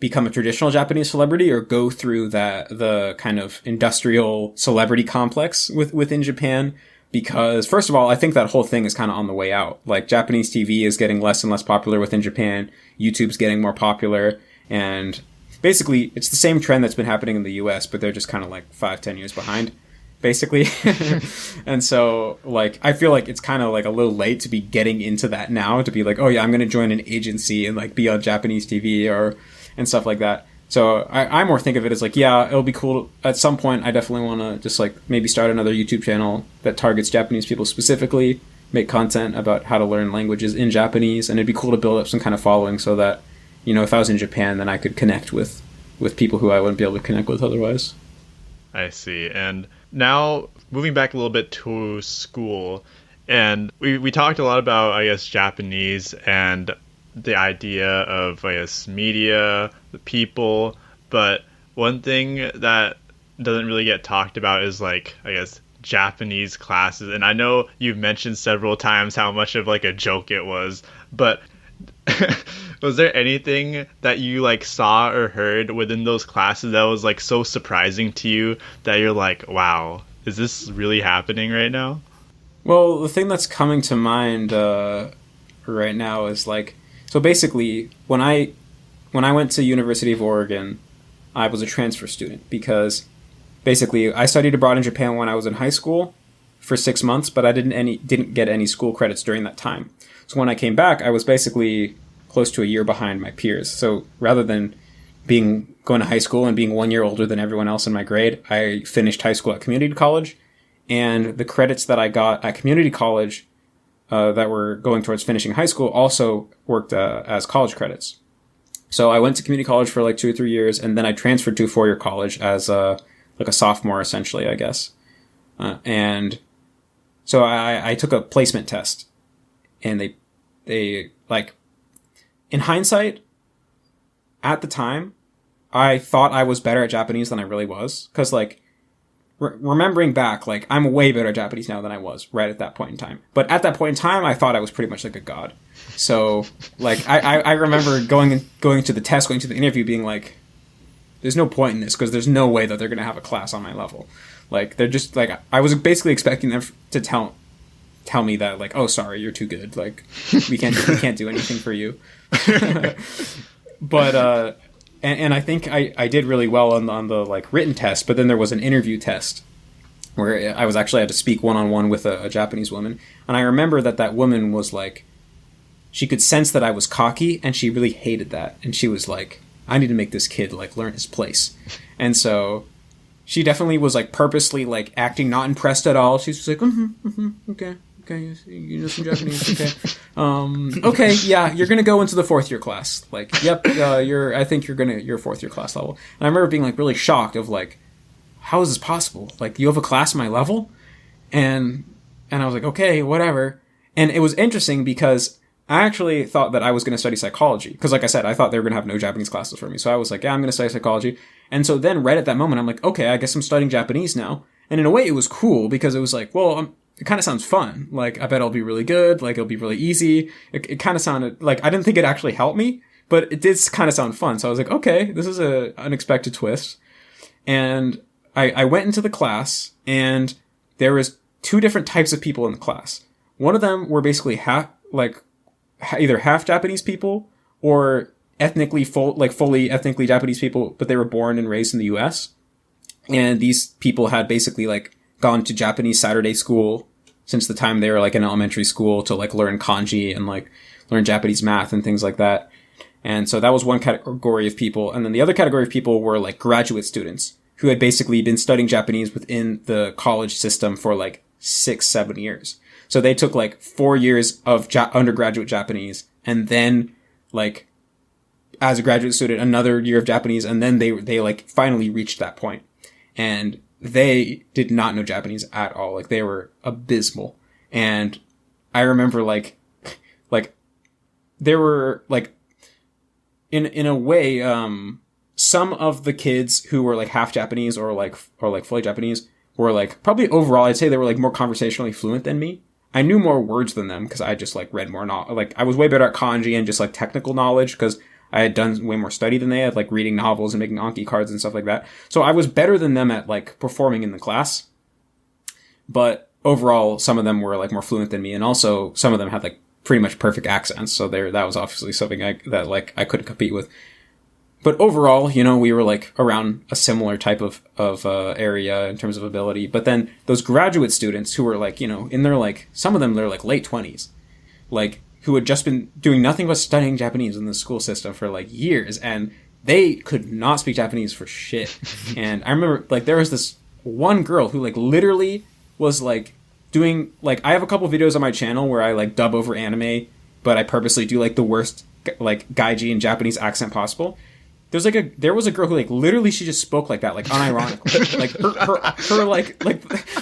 become a traditional Japanese celebrity or go through the kind of industrial celebrity complex within Japan, because first of all, I think that whole thing is kind of on the way out. Like, Japanese TV is getting less and less popular within Japan. YouTube's getting more popular, and basically it's the same trend that's been happening in the US, but they're just kind of like 5-10 years behind, basically. And so like I feel like it's kind of like a little late to be getting into that now, to be like, oh yeah, I'm going to join an agency and like be on Japanese TV and stuff like that. So I more think of it as like, yeah, it'll be cool. At some point, I definitely want to just like maybe start another YouTube channel that targets Japanese people specifically, make content about how to learn languages in Japanese. And it'd be cool to build up some kind of following so that, you know, if I was in Japan, then I could connect with people who I wouldn't be able to connect with otherwise. I see. And now moving back a little bit to school, and we talked a lot about, I guess, Japanese and the idea of, I guess, media, the people, but one thing that doesn't really get talked about is like, I guess, Japanese classes. And I know you've mentioned several times how much of like a joke it was, but was there anything that you like saw or heard within those classes that was like so surprising to you that you're like, wow, is this really happening right now? Well, the thing that's coming to mind right now is like, so basically, when I went to University of Oregon, I was a transfer student because basically I studied abroad in Japan when I was in high school for 6 months, but I didn't get any school credits during that time. So when I came back, I was basically close to a year behind my peers. So rather than going to high school and being 1 year older than everyone else in my grade, I finished high school at community college, and the credits that I got at community college that were going towards finishing high school also worked as college credits. So I went to community college for like 2 or 3 years, and then I transferred to a 4-year college as like a sophomore, essentially, I guess. And so I took a placement test, and they like, in hindsight, at the time, I thought I was better at Japanese than I really was, because like, remembering back, like, I'm way better at Japanese now than I was right at that point in time. But at that point in time, I thought I was pretty much like a god. So, like, I remember going to the test, going to the interview, being like, there's no point in this, because there's no way that they're going to have a class on my level. Like, they're just, like, I was basically expecting them to tell me that, like, oh, sorry, you're too good. Like, we can't do anything for you. But, and I think I did really well on the like written test, but then there was an interview test where I had to speak one-on-one with a Japanese woman. And I remember that woman was like, she could sense that I was cocky, and she really hated that. And she was like, I need to make this kid like learn his place. And so she definitely was like purposely like acting not impressed at all. She was just like, okay. Okay, you know some Japanese, okay. Okay, yeah, you're gonna go into the 4th year class. Like, yep, you're 4th year class level. And I remember being like really shocked of like, how is this possible? Like, you have a class my level? And I was like, okay, whatever. And it was interesting because I actually thought that I was gonna study psychology. Because like I said, I thought they were gonna have no Japanese classes for me. So I was like, yeah, I'm gonna study psychology. And so then right at that moment, I'm like, okay, I guess I'm studying Japanese now. And in a way, it was cool because it was like, well, it kind of sounds fun. Like, I bet I'll be really good. Like, it'll be really easy. It kind of sounded like, I didn't think it actually helped me, but it did kind of sound fun. So I was like, okay, this is a unexpected twist. And I went into the class, and there was 2 different types of people in the class. One of them were basically either half Japanese people or fully ethnically Japanese people, but they were born and raised in the US. And these people had basically like gone to Japanese Saturday school since the time they were like in elementary school to like learn kanji and like learn Japanese math and things like that. And so that was one category of people. And then the other category of people were like graduate students who had basically been studying Japanese within the college system for like 6-7 years. So they took like 4 years of undergraduate Japanese, and then like as a graduate student, another year of Japanese. And then they like finally reached that point. And they did not know Japanese at all. Like, they were abysmal. And I remember like there were like, in a way, some of the kids who were like half Japanese or fully Japanese were like, probably overall, I'd say they were like more conversationally fluent than me. I knew more words than them because I just like read more like, I was way better at kanji and just like technical knowledge because I had done way more study than they had, like reading novels and making Anki cards and stuff like that. So I was better than them at like performing in the class. But overall, some of them were like more fluent than me. And also some of them had like pretty much perfect accents. So that was obviously something that I couldn't compete with. but overall, you know, we were like around a similar type of area in terms of ability. But then those graduate students who were like, you know, in their like, some of them, they're like late 20s, like who had just been doing nothing but studying Japanese in the school system for like years. And they could not speak Japanese for shit. And I remember like there was this one girl who like literally was like doing like, I have a couple videos on my channel where I like dub over anime, but I purposely do like the worst like gaiji and Japanese accent possible. There was a girl who like literally she just spoke like that, like unironically. Like her like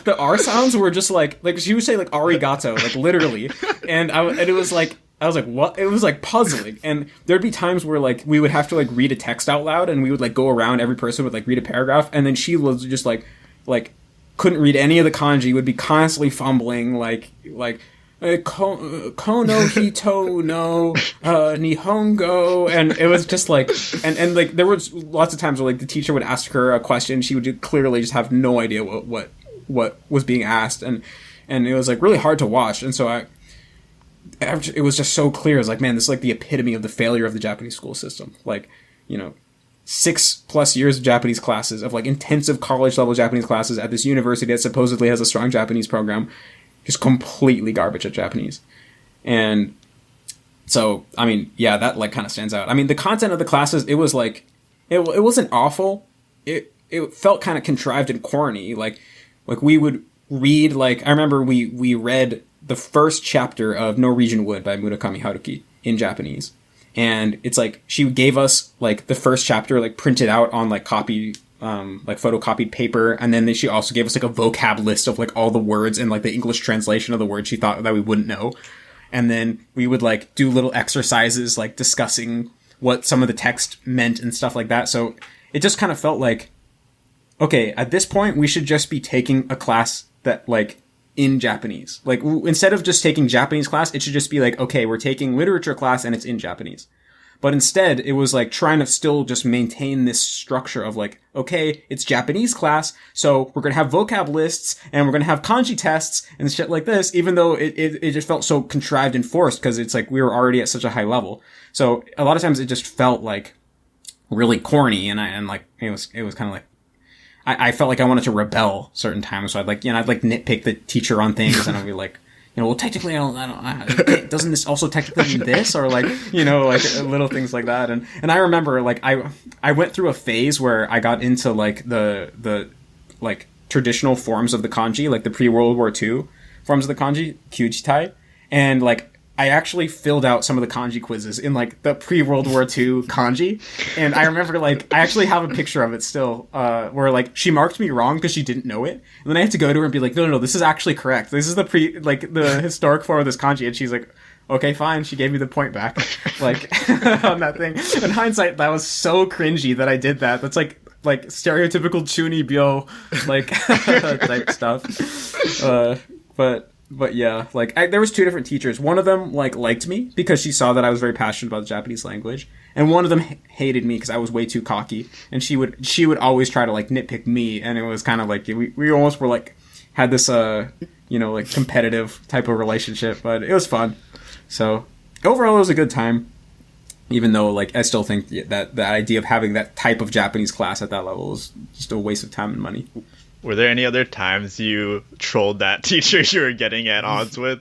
the R sounds were just like she would say like arigato, like literally. And it was like, I was like, what? It was like puzzling. And there'd be times where like we would have to like read a text out loud, and we would like go around, every person would like read a paragraph, and then she was just like couldn't read any of the kanji, would be constantly fumbling like kono hito no nihongo, and it was just like and like there was lots of times where like the teacher would ask her a question, she would clearly just have no idea what was being asked, and it was like really hard to watch. And so it was just so clear. It was like, man, this is like the epitome of the failure of the Japanese school system. Like, you know, 6+ years of Japanese classes, of like intensive college level Japanese classes at this university that supposedly has a strong Japanese program, just completely garbage at Japanese. And so, I mean, yeah, that like kind of stands out. I mean, the content of the classes, it was like, it wasn't awful. It felt kind of contrived and corny. Like we would read, like, I remember we read the first chapter of Norwegian Wood by Murakami Haruki in Japanese. And it's like, she gave us like the first chapter, like printed out on like copy, like photocopied paper. And then she also gave us like a vocab list of like all the words and like the English translation of the words she thought that we wouldn't know. And then we would like do little exercises, like discussing what some of the text meant and stuff like that. So it just kind of felt like, okay, at this point we should just be taking a class that like in Japanese. Like instead of just taking Japanese class, it should just be like, okay, we're taking literature class and it's in Japanese. But instead, it was like trying to still just maintain this structure of like, okay, it's Japanese class, so we're going to have vocab lists and we're going to have kanji tests and shit like this, even though it just felt so contrived and forced because it's like we were already at such a high level. So a lot of times it just felt like really corny, and like it was kind of like, I felt like I wanted to rebel certain times. So I'd like nitpick the teacher on things, and I'd be like, you know, well, technically, doesn't this also technically mean this? Or like, you know, like little things like that. And I remember like, I went through a phase where I got into like the like traditional forms of the kanji, like the pre-World War II forms of the kanji, kyujitai. And like, I actually filled out some of the kanji quizzes in like the pre-World War II kanji. And I remember like, I actually have a picture of it still, where like she marked me wrong because she didn't know it. And then I had to go to her and be like, no, this is actually correct. This is the the historic form of this kanji. And she's like, okay, fine. She gave me the point back, like on that thing. In hindsight, that was so cringy that I did that. That's like stereotypical chuni byo, like type stuff. But yeah, like there was two different teachers. One of them like liked me because she saw that I was very passionate about the Japanese language, and one of them hated me because I was way too cocky. And she would always try to like nitpick me, and it was kind of like we almost were like had this you know, like competitive type of relationship, but it was fun. So overall, it was a good time. Even though like I still think that the idea of having that type of Japanese class at that level was just a waste of time and money. Were there any other times you trolled that teacher you were getting at odds with?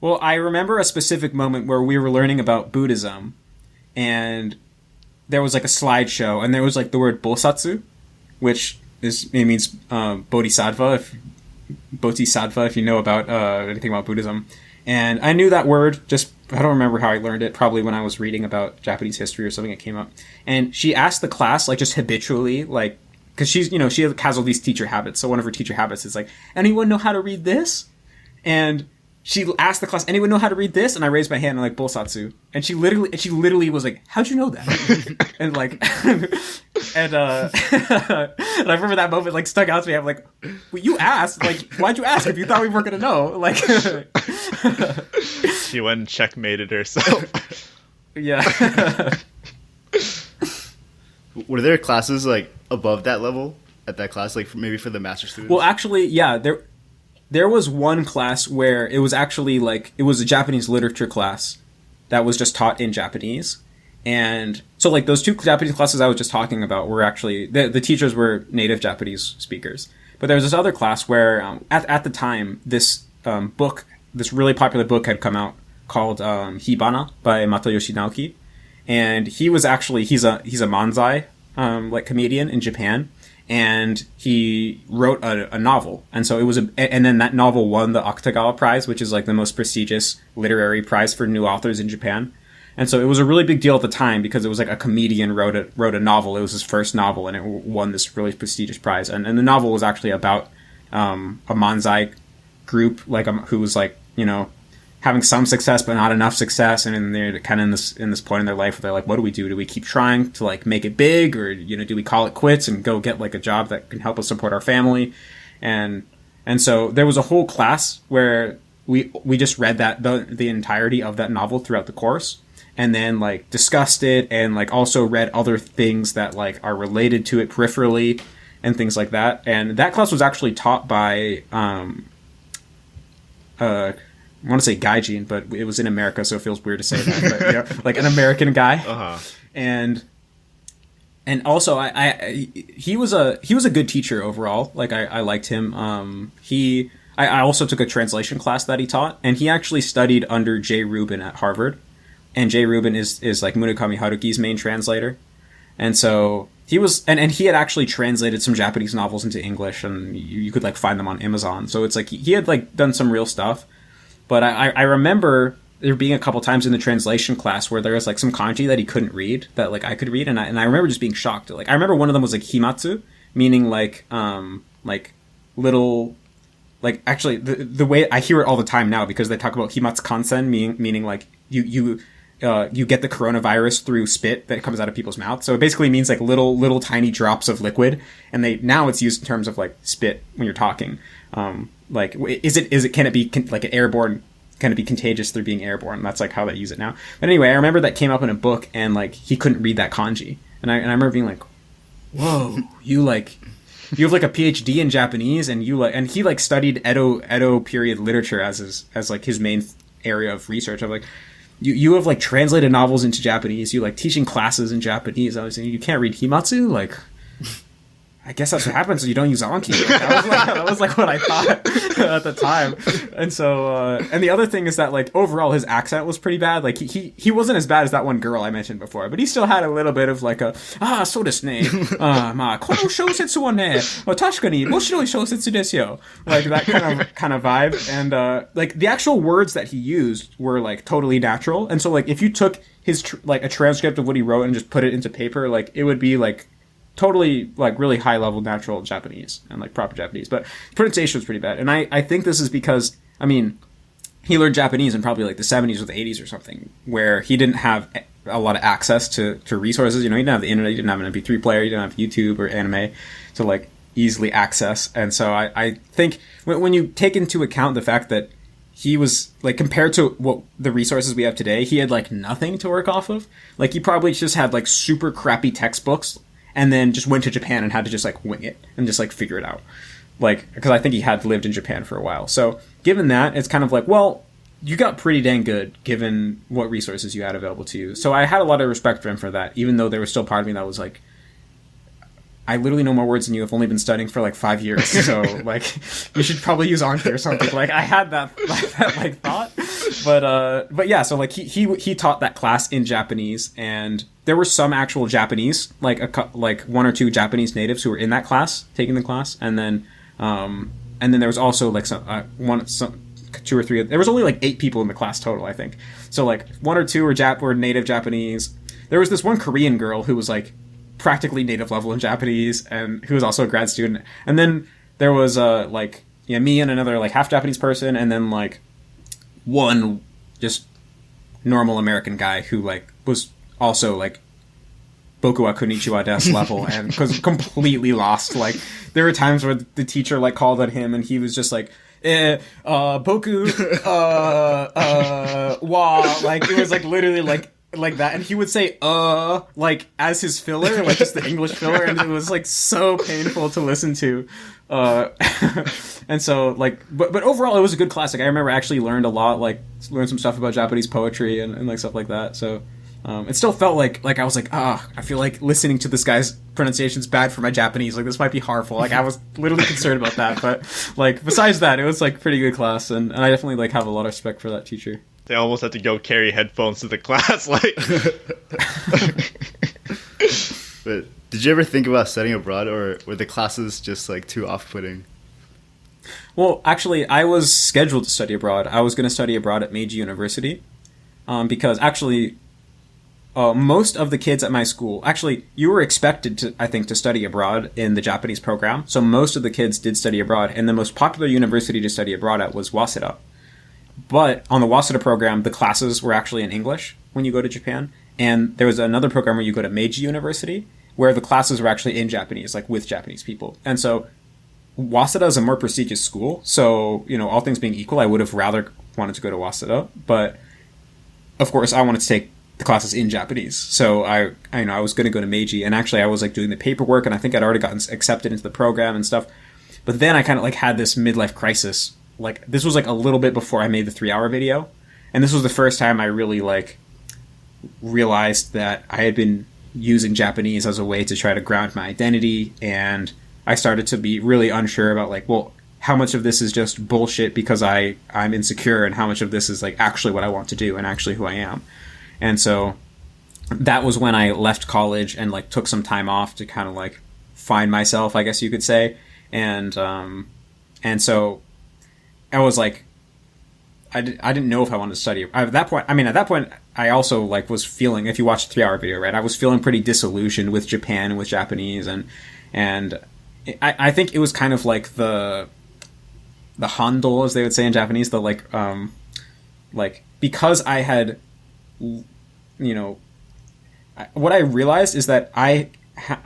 Well, I remember a specific moment where we were learning about Buddhism, and there was like a slideshow, and there was like the word bosatsu, which means Bodhisattva, if you know about anything about Buddhism. And I knew that word, just I don't remember how I learned it, probably when I was reading about Japanese history or something that came up. And she asked the class, like just habitually, like, because she's, you know, she has all these teacher habits. So one of her teacher habits is like, anyone know how to read this? And she asked the class, anyone know how to read this? And I raised my hand and like, bosatsu. And she literally was like, how'd you know that? And like, and I remember that moment like stuck out to me. I'm like, well, you asked, like, why'd you ask if you thought we weren't going to know? Like, she went and checkmated herself. Yeah. Were there classes like above that level at that class, like maybe for the master students? Well, actually, yeah, there was one class where it was actually like, it was a Japanese literature class that was just taught in Japanese. And so like those two Japanese classes I was just talking about were actually, the teachers were native Japanese speakers. But there was this other class where at the time, this book, this really popular book had come out called Hibana by Mattvs Naoki. And he was actually, he's a manzai like comedian in Japan. And he wrote a novel. And so it was and then that novel won the Akutagawa Prize, which is like the most prestigious literary prize for new authors in Japan. And so it was a really big deal at the time because it was like a comedian wrote a novel. It was his first novel and it won this really prestigious prize. And the novel was actually about a manzai group, like who was like, you know, having some success but not enough success, and they're kind of in this point in their life where they're like, what do we do? Do we keep trying to like make it big, or you know, do we call it quits and go get like a job that can help us support our family? And so there was a whole class where we just read the entirety of that novel throughout the course, and then like discussed it, and like also read other things that like are related to it peripherally and things like that. And that class was actually taught by I want to say gaijin, but it was in America, so it feels weird to say that. But, you know, like an American guy, and also he was a good teacher overall. Like I liked him. I also took a translation class that he taught, and he actually studied under J. Rubin at Harvard, and J. Rubin is like Murakami Haruki's main translator, and so he was, and he had actually translated some Japanese novels into English, and you could like find them on Amazon. So it's like he had like done some real stuff. But I remember there being a couple times in the translation class where there was like some kanji that he couldn't read that like I could read, and I remember just being shocked. Like I remember one of them was like himatsu, meaning like little, like actually the way I hear it all the time now, because they talk about himatsu kansen, meaning like you get the coronavirus through spit that comes out of people's mouth. So it basically means like little tiny drops of liquid, and now it's used in terms of like spit when you're talking. Like, can it be like an airborne, can it be contagious through being airborne? That's like how they use it now. But anyway, I remember that came up in a book, and like he couldn't read that kanji, and I remember being like, whoa, you have like a PhD in Japanese, and he like studied Edo period literature as like his main area of research. I'm like, you have like translated novels into Japanese, you like teaching classes in Japanese. I was saying, you can't read himatsu? Like, I guess that's what happens when you don't use Anki. That was like what I thought at the time. And so, and the other thing is that like overall his accent was pretty bad. Like he wasn't as bad as that one girl I mentioned before, but he still had a little bit of like so desu ne. Kono shousetsu wa ne, tashika ni moshiroi shousetsu desu yo. Like that kind of vibe. And like the actual words that he used were like totally natural. And so like if you took his like a transcript of what he wrote and just put it into paper, like it would be like totally like really high level natural Japanese and like proper Japanese, but pronunciation was pretty bad. And I think this is because, I mean, he learned Japanese in probably like the 70s or the 80s or something, where he didn't have a lot of access to resources. You know, he didn't have the internet, he didn't have an MP3 player, he didn't have YouTube or anime to like easily access. And so I think when you take into account the fact that he was like, compared to what the resources we have today, he had like nothing to work off of. Like he probably just had like super crappy textbooks, and then just went to Japan and had to just like wing it and just like figure it out. Like, because I think he had lived in Japan for a while. So given that, it's kind of like, well, you got pretty dang good given what resources you had available to you. So I had a lot of respect for him for that, even though there was still part of me that was like, I literally know more words than you. I've only been studying for like 5 years. So like, you should probably use Anki or something. Like I had that like thought, but yeah. So like he taught that class in Japanese, and there were some actual Japanese, like one or two Japanese natives who were in that class taking the class, and then there was also like two or three. There was only like 8 people in the class total, I think. So like 1 or 2 were native Japanese. There was this one Korean girl who was like practically native level in Japanese, and who was also a grad student. And then there was me and another like half Japanese person, and then like one just normal American guy who like was also like boku wa konnichiwa desu level, and was completely lost. Like there were times where the teacher like called at him, and he was just like boku wa, like it was like literally like that, and he would say like as his filler, like just the English filler, and it was like so painful to listen to. And so like but overall it was a good class. Like I remember I actually learned a lot, like learned some stuff about Japanese poetry and like stuff like that. So It still felt like I was like, I feel like listening to this guy's pronunciation is bad for my Japanese. Like, this might be harmful. Like, I was literally concerned about that. But, like, besides that, it was, like, pretty good class. And I definitely, like, have a lot of respect for that teacher. They almost had to go carry headphones to the class. Like, But did you ever think about studying abroad, or were the classes just, like, too off-putting? Well, actually, I was scheduled to study abroad. I was going to study abroad at Meiji University. Because, actually... most of the kids at my school, actually, you were expected to, I think, to study abroad in the Japanese program. So most of the kids did study abroad, and the most popular university to study abroad at was Waseda. But on the Waseda program, the classes were actually in English when you go to Japan. And there was another program where you go to Meiji University, where the classes were actually in Japanese, like with Japanese people. And so Waseda is a more prestigious school. So, you know, all things being equal, I would have rather wanted to go to Waseda. But, of course, I wanted to take the classes in Japanese. So I was going to go to Meiji, and actually I was like doing the paperwork, and I think I'd already gotten accepted into the program and stuff. But then I kind of like had this midlife crisis. Like, this was like a little bit before I made the 3-hour video. And this was the first time I really like realized that I had been using Japanese as a way to try to ground my identity. And I started to be really unsure about like, well, how much of this is just bullshit because I'm insecure, and how much of this is like actually what I want to do and actually who I am. And so that was when I left college and like took some time off to kind of like find myself, I guess you could say. And so I was like, I didn't know if I wanted to study. At that point, I also like was feeling, if you watch the 3-hour video, right, I was feeling pretty disillusioned with Japan and with Japanese. And I think it was kind of like the handol, as they would say in Japanese, the like because I had, you know, what I realized is that I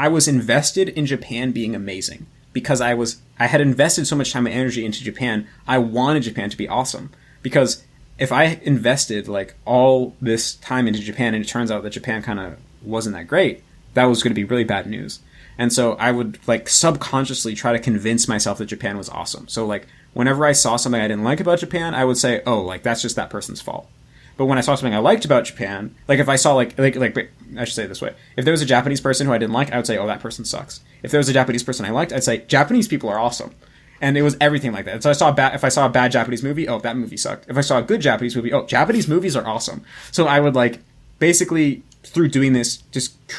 was invested in Japan being amazing because I had invested so much time and energy into Japan. I wanted Japan to be awesome, because if I invested like all this time into Japan and it turns out that Japan kind of wasn't that great, that was going to be really bad news. And so I would like subconsciously try to convince myself that Japan was awesome. So like whenever I saw something I didn't like about Japan, I would say, oh, like that's just that person's fault. But when I saw something I liked about Japan, like if I saw like I should say it this way. If there was a Japanese person who I didn't like, I would say, oh, that person sucks. If there was a Japanese person I liked, I'd say, Japanese people are awesome. And it was everything like that. So if I saw a bad Japanese movie, oh, that movie sucked. If I saw a good Japanese movie, oh, Japanese movies are awesome. So I would like, basically through doing this,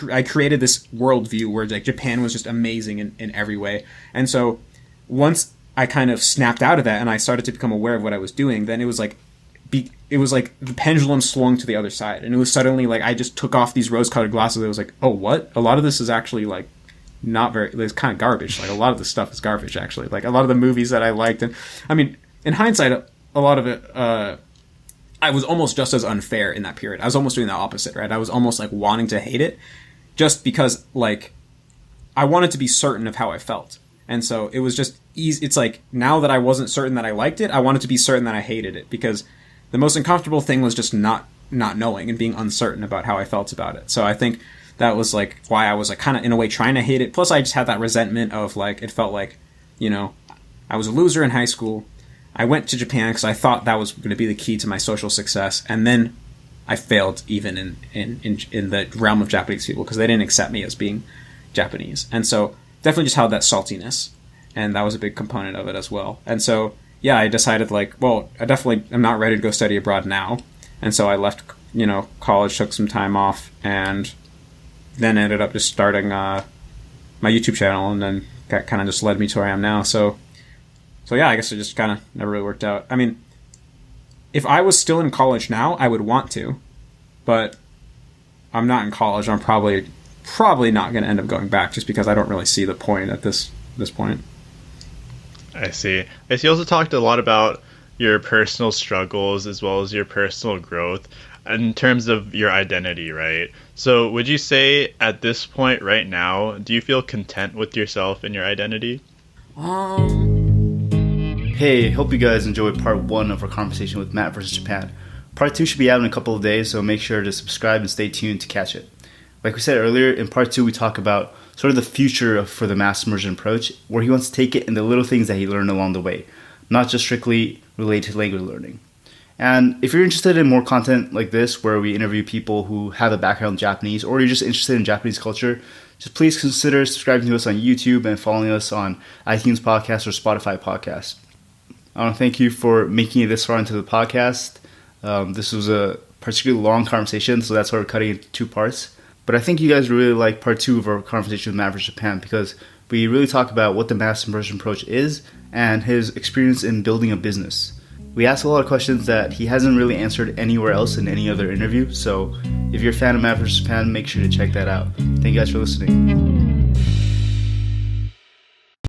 I created this worldview where like Japan was just amazing in every way. And so once I kind of snapped out of that and I started to become aware of what I was doing, then it was like the pendulum swung to the other side, and it was suddenly like I just took off these rose-colored glasses. It was like, oh, what? A lot of this is actually like not very. It's kind of garbage. Like a lot of this stuff is garbage, actually. Like a lot of the movies that I liked, and I mean, in hindsight, a lot of it, I was almost just as unfair in that period. I was almost doing the opposite, right? I was almost like wanting to hate it, just because like I wanted to be certain of how I felt, and so it was just easy. It's like now that I wasn't certain that I liked it, I wanted to be certain that I hated it, because the most uncomfortable thing was just not knowing and being uncertain about how I felt about it. So I think that was like why I was like kind of in a way trying to hate it. Plus I just had that resentment of like, it felt like, you know, I was a loser in high school. I went to Japan because I thought that was going to be the key to my social success. And then I failed even in the realm of Japanese people because they didn't accept me as being Japanese. And so definitely just had that saltiness. And that was a big component of it as well. And so yeah, I decided like, well, I definitely am not ready to go study abroad now. And so I left, you know, college, took some time off, and then ended up just starting my YouTube channel, and then that kind of just led me to where I am now. So yeah, I guess it just kind of never really worked out. I mean, if I was still in college now, I would want to, but I'm not in college. I'm probably not going to end up going back just because I don't really see the point at this point. I see. You also talked a lot about your personal struggles as well as your personal growth in terms of your identity, right? So would you say at this point right now, do you feel content with yourself and your identity? Hey, hope you guys enjoyed part 1 of our conversation with Matt versus Japan. Part 2 should be out in a couple of days, so make sure to subscribe and stay tuned to catch it. Like we said earlier, in part 2 we talk about sort of the future for the Mass Immersion Approach, where he wants to take it in the little things that he learned along the way, not just strictly related to language learning. And if you're interested in more content like this, where we interview people who have a background in Japanese, or you're just interested in Japanese culture, just please consider subscribing to us on YouTube and following us on iTunes Podcast or Spotify Podcast. I want to thank you for making it this far into the podcast. This was a particularly long conversation, so that's why we're cutting it into 2 parts. But I think you guys really like part 2 of our conversation with Matt vs. Japan, because we really talk about what the Mass Immersion Approach is and his experience in building a business. We ask a lot of questions that he hasn't really answered anywhere else in any other interview, so if you're a fan of Matt vs. Japan, make sure to check that out. Thank you guys for listening.